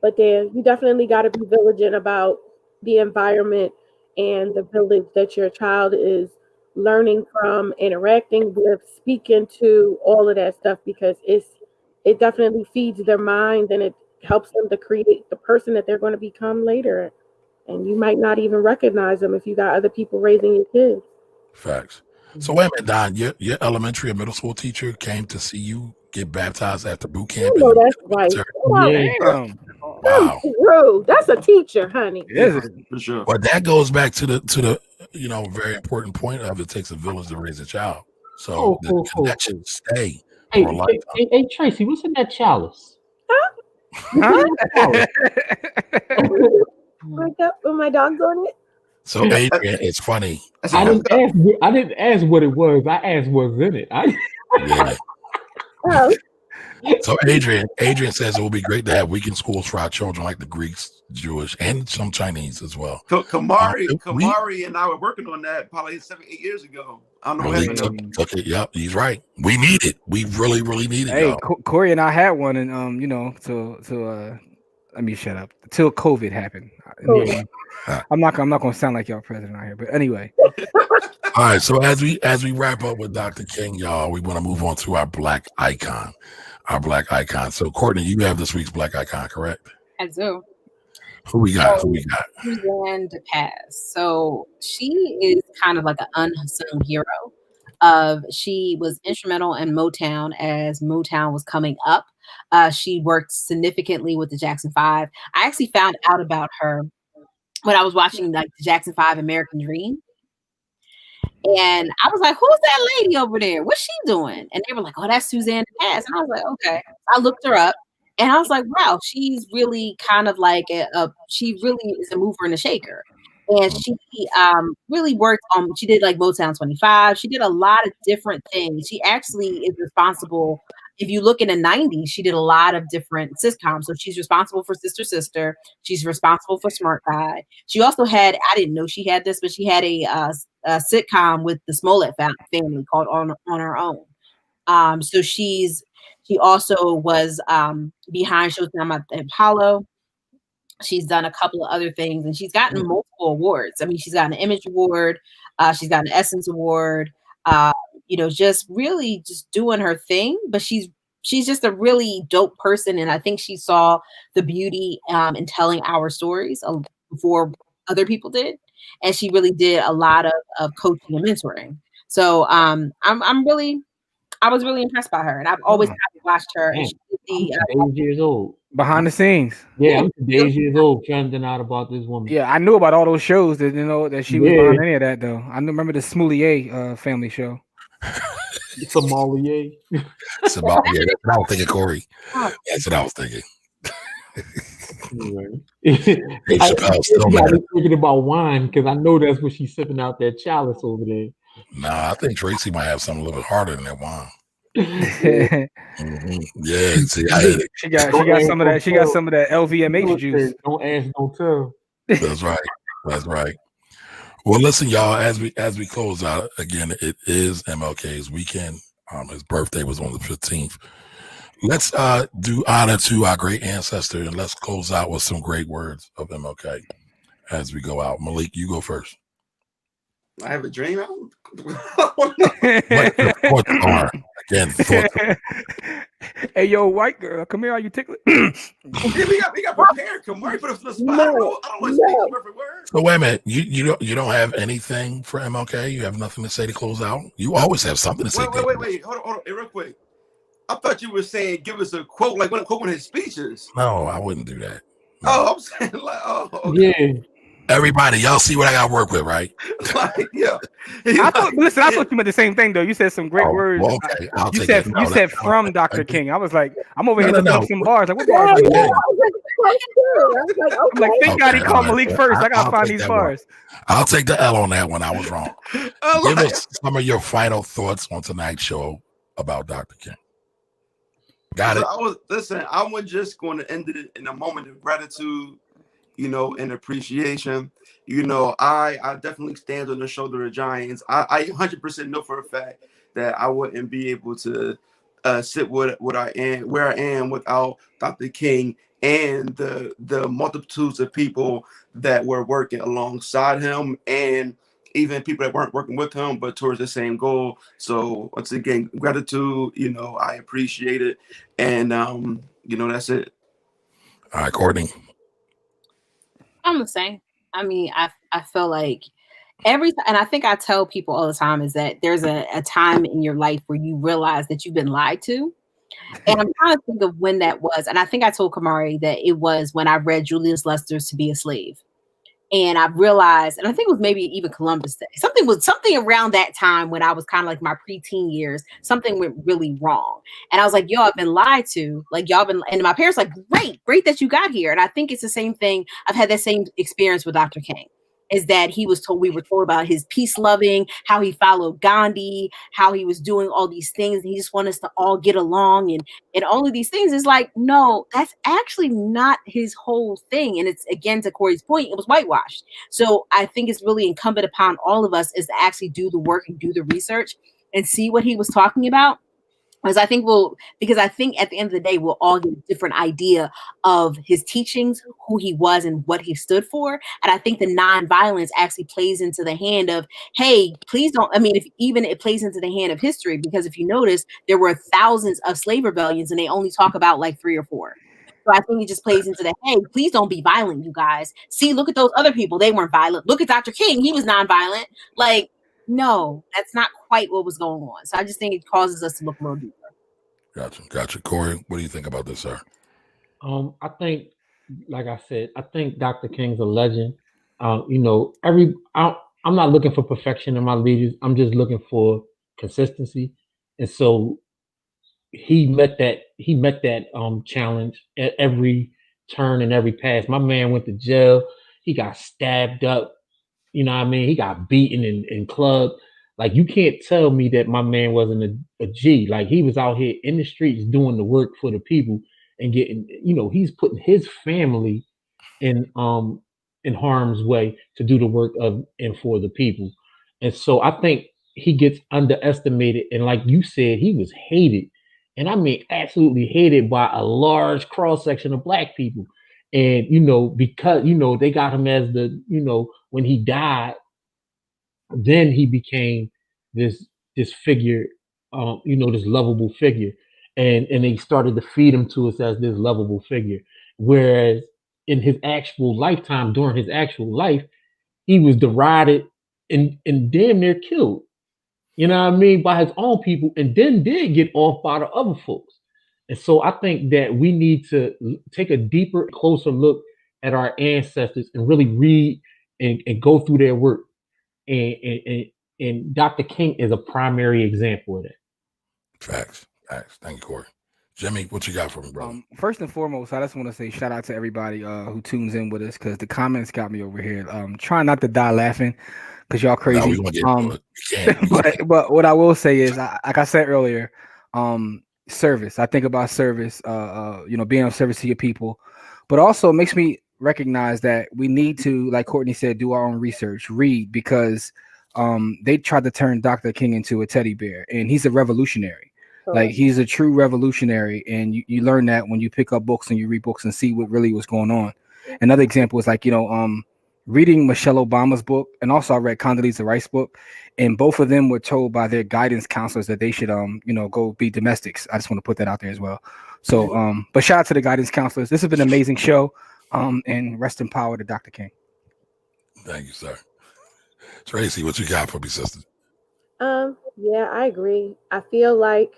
But then you definitely got to be vigilant about the environment and the village that your child is learning from, interacting with, speaking to, all of that stuff, because it definitely feeds their mind and it helps them to create the person that they're going to become later. And you might not even recognize them if you got other people raising your kids. Facts. So wait a minute, Don, your elementary or middle school teacher came to see you get baptized after boot camp. You know that's right. Yeah. Wow. Rude. That's a teacher, honey. Is it? for sure. But that goes back to the very important point of it takes a village to raise a child. So the connection stay Hey, for a lifetime. hey, Tracy, what's in that chalice? Huh? Wake up with my dog's on it. So Adrian, it's funny. I didn't ask what it was. I asked what's in it. Yeah. Oh, So Adrian says it will be great to have weekend schools for our children, like the Greeks, Jewish, and some Chinese as well. Kamari and I were working on that probably 7-8 years ago. I don't know what Really happened. took it. Yep, he's right. We need it. We really, really need it. Hey, y'all. Corey and I had one, and let me shut up till COVID happened. Cool. I'm not gonna sound like y'all president out here, but anyway. All right. So as we wrap up with Dr. King, y'all, we want to move on to our black icon. So Courtney, you have this week's black icon, correct? I do. Who we got? Suzanne DePaz. So she is kind of like an unsung hero. She was instrumental in Motown as Motown was coming up. She worked significantly with the Jackson 5. I actually found out about her when I was watching like the Jackson 5 American Dream. And I was like, who's that lady over there? What's she doing? And they were like, oh, that's Suzanne DePaz. And I was like, okay. I looked her up and I was like, wow, she's really kind of like she really is a mover and a shaker. And she really worked on, she did like Motown 25. She did a lot of different things. She actually is responsible. If you look in the 90s, she did a lot of different sitcoms. So she's responsible for Sister Sister. She's responsible for Smart Guy. She also had, I didn't know she had this, but she had a sitcom with the Smollett family called On Her Own. So she also was behind Showtime at Apollo. She's done a couple of other things, and she's gotten multiple awards. I mean, she's got an Image Award. She's got an Essence Award. Just really just doing her thing. But she's just a really dope person, and I think she saw the beauty in telling our stories before other people did, and she really did a lot of coaching and mentoring. So I was really impressed by her, and I've always watched her. And she's 8 years old. Behind the scenes. Yeah, I'm 8 years old finding out about this woman. Yeah, I knew about all those shows that she was behind any of that though. I remember the Smoulier family show. Sommelier. That's what I was thinking, Corey. That's what I was thinking. I'm thinking about wine because I know that's what she's sipping out that chalice over there. Nah, I think Tracy might have something a little bit harder than that wine. Mm-hmm. Yeah, see, I hate it. She got some of that. She got some of that LVMH juice. Don't ask, don't tell. That's right. Well, listen, y'all. As we close out again, it is MLK's weekend. His birthday was on the 15th. Let's do honor to our great ancestor, and let's close out with some great words of MLK as we go out. Malik, you go first. I have a dream. What your thoughts are? Again, Hey, yo, white girl, come here. Are you tickling? we got prepared. Kamari put us in the spot. I don't want to speak the perfect word. So wait a minute. You don't have anything for MLK? You have nothing to say to close out? You always have something to say. Wait. Hold on. Hey, real quick. I thought you were saying give us a quote, like one of his speeches. No, I wouldn't do that. No. Oh, I'm saying like, okay. Yeah. Everybody, y'all see what I got to work with, right? Like, yeah. I thought you meant the same thing though. You said some great words. Well, okay. You said from Dr. King. I was like, I'm over here looking up some bars. Like, what yeah, bars? I was like, okay. I'm like, thank God he called Malik first. I gotta find these bars. I'll take the L on that one. I was wrong. Give us some of your final thoughts on tonight's show about Dr. King. Got So it. I was just going to end it in a moment of gratitude, and appreciation. I definitely stand on the shoulder of giants. I 100% know for a fact that I wouldn't be able to sit what I am, where I am, without Dr. King and the multitudes of people that were working alongside him, and even people that weren't working with him, but towards the same goal. So once again, gratitude. I appreciate it, and that's it. All right, Courtney. I'm the same. I mean, I feel like and I think I tell people all the time is that there's a time in your life where you realize that you've been lied to. And I'm trying to think of when that was. And I think I told Kamari that it was when I read Julius Lester's To Be a Slave. And I realized, and I think it was maybe even Columbus Day. Something around that time when I was kind of like my preteen years, something went really wrong. And I was like, yo, I've been lied to. Like y'all been, and my parents like, great that you got here. And I think it's the same thing. I've had that same experience with Dr. King. Is that we were told about his peace loving, how he followed Gandhi, how he was doing all these things. And he just wanted us to all get along and all of these things. Is like, no, that's actually not his whole thing. And it's, again, to Corey's point, it was whitewashed. So I think it's really incumbent upon all of us is to actually do the work and do the research and see what he was talking about. Because I think at the end of the day, we'll all get a different idea of his teachings, who he was and what he stood for. And I think the nonviolence actually plays into the hand of, hey, please don't, it plays into the hand of history, because if you notice, there were thousands of slave rebellions and they only talk about like 3 or 4. So I think it just plays into the, hey, please don't be violent, you guys. See, look at those other people. They weren't violent. Look at Dr. King. He was nonviolent. Like, no, that's not quite what was going on. So I just think it causes us to look a little deeper. Gotcha. Corey, what do you think about this, sir? I think, like I said, I think Dr. King's a legend. I'm not looking for perfection in my leaders. I'm just looking for consistency. And so he met that challenge at every turn and every pass. My man went to jail. He got stabbed up. You know what I mean? He got beaten in club. Like, you can't tell me that my man wasn't a G. Like, he was out here in the streets doing the work for the people and getting, he's putting his family in harm's way to do the work of and for the people. And so I think he gets underestimated. And like you said, he was hated. And I mean, absolutely hated by a large cross section of Black people. And, because, they got him as when he died, then he became this figure, this lovable figure. And they started to feed him to us as this lovable figure. Whereas in his actual lifetime, during his actual life, he was derided and damn near killed. You know what I mean? By his own people, and then did get off by the other folks. And so I think that we need to take a deeper, closer look at our ancestors and really read and go through their work. And Dr. King is a primary example of that. Facts. Thank you, Corey. Jimmy, what you got for me, brother? First and foremost, I just want to say shout out to everybody who tunes in with us, because the comments got me over here. Trying not to die laughing because y'all crazy. No, but what I will say is, like I said earlier, service. I think about service, being of service to your people, but also it makes me recognize that we need to, like Courtney said, do our own research, read, because they tried to turn Dr. King into a teddy bear, and he's a revolutionary. Like, he's a true revolutionary, and you learn that when you pick up books and you read books and see what really was going on. Another example is like, reading Michelle Obama's book, and also I read Condoleezza Rice's book, and both of them were told by their guidance counselors that they should go be domestics. I just want to put that out there as well. So but shout out to the guidance counselors. This has been an amazing show, and rest in power to Dr. King. Thank you, sir. Tracy, what you got for me, sister? Yeah, I agree. I feel like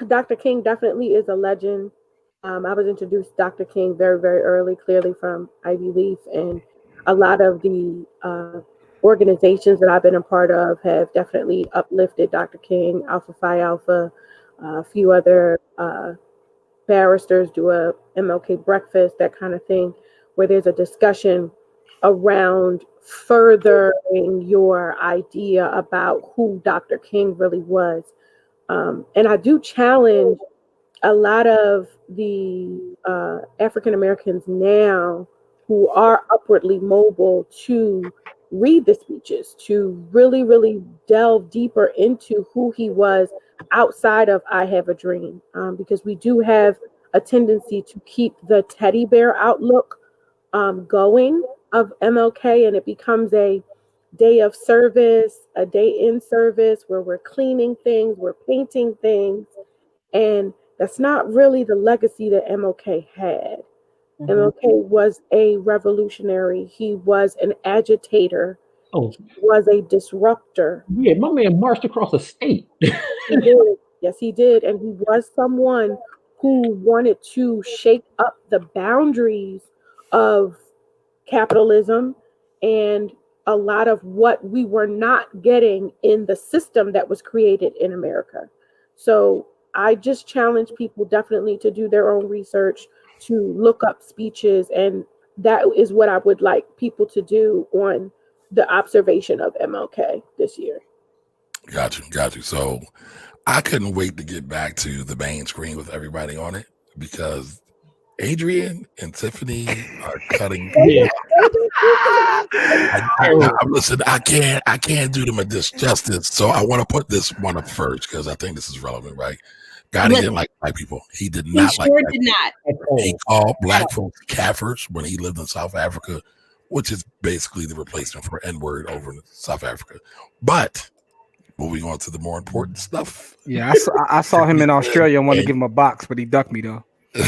Dr. King definitely is a legend. I was introduced to Dr. King very, very early, clearly from Ivy Leaf, and a lot of the organizations that I've been a part of have definitely uplifted Dr. King. Alpha Phi Alpha, a few other barristers do a MLK breakfast, that kind of thing, where there's a discussion around furthering your idea about who Dr. King really was. And I do challenge a lot of the African Americans now who are upwardly mobile to read the speeches, to really, really delve deeper into who he was outside of I Have a Dream, because we do have a tendency to keep the teddy bear outlook going of MLK, and it becomes a day of service, a day in service where we're cleaning things, we're painting things, and that's not really the legacy that MLK had. Mm-hmm. MLK was a revolutionary. He was an agitator. Oh, He was a disruptor. yeah, my man marched across the state. He did. Yes, he did. And he was someone who wanted to shake up the boundaries of capitalism and a lot of what we were not getting in the system that was created in America. So I just challenge people definitely to do their own research, to look up speeches, and that is what I would like people to do on the observation of MLK this year. Got you. So I couldn't wait to get back to the main screen with everybody on it because Adrian and Tiffany are cutting. Yeah. Listen, I can't do them a disjustice, so I want to put this one up first because I think this is relevant, right? God, he didn't like black people. He did not He like sure black did people. not. He called black folks Kafirs when he lived in South Africa, which is basically the replacement for N-word over in South Africa. But moving on to the more important stuff. Yeah, I saw him in Australia and wanted to give him a box, but he ducked me though. And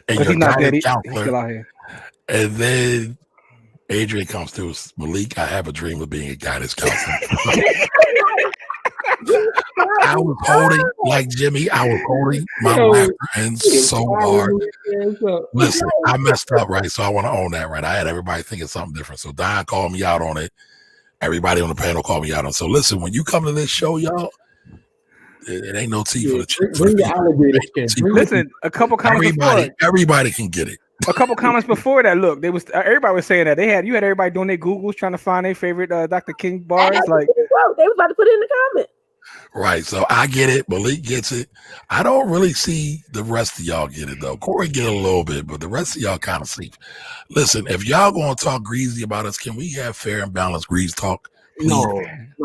Because your he's not dead. guidance He's counselor, still out here. and then Adrian comes through. Malik, I have a dream of being a guidance counselor. I was holding, like Jimmy, I was holding my laughter in so hard. Listen, I messed up, right? So I want to own that, right? I had everybody thinking something different. So Don called me out on it. Everybody on the panel called me out on it. So listen, when you come to this show, y'all, it ain't no tea for the chick. Bring the alligator skin. Listen, a couple comments Everybody can get it. A couple comments before that. Look, everybody was saying that you had everybody doing their Googles trying to find their favorite Dr. King bars. Like they was about to put it in the comment. Right, so I get it. Malik gets it. I don't really see the rest of y'all get it though. Corey get a little bit, but the rest of y'all kind of sleep. Listen, if y'all gonna talk greasy about us, can we have fair and balanced grease talk? Please? No,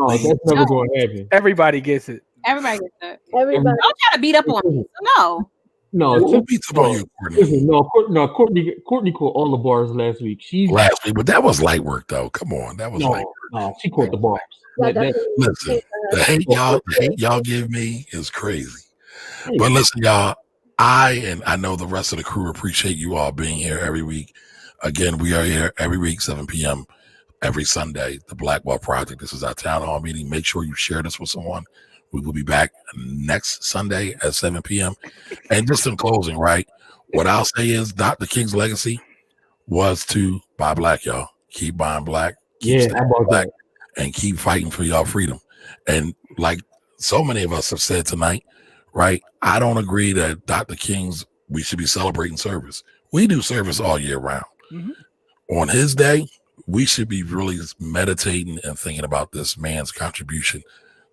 that's never going to happen. Everybody gets it. Everybody gets that. Everybody. Don't try to beat up on me. No. No, beats up on you, Courtney. Listen, Courtney caught all the bars last week. But that was light work though. Come on, that was light work. No, she caught the bars. Listen, the hate y'all give me is crazy. But listen, y'all, I know the rest of the crew appreciate you all being here every week. Again, we are here every week, 7 p.m. every Sunday. The Blackwell Project. This is our town hall meeting. Make sure you share this with someone. We will be back next Sunday at 7 p.m. And just in closing, right? What I'll say is Dr. King's legacy was to buy black, y'all. Keep buying black. Keep black. And keep fighting for y'all freedom. And like so many of us have said tonight, right? I don't agree that Dr. King's, we should be celebrating service. We do service all year round. Mm-hmm. On his day, we should be really meditating and thinking about this man's contribution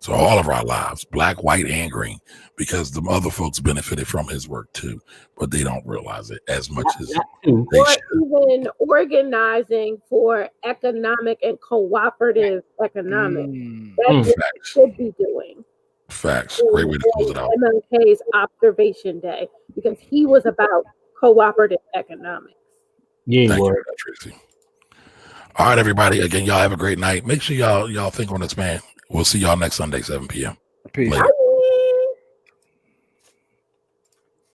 to all of our lives, black, white, and green, because the other folks benefited from his work too, but they don't realize it as much as they should. Even organizing for economic and cooperative economics. That's what we should be doing. Facts. Great way to close it out. MLK's observation day, because he was about cooperative economics. Yeah, thank you, Tracy. All right, everybody. Again, y'all have a great night. Make sure y'all think on this man. We'll see y'all next Sunday, 7 p.m. Peace. Later.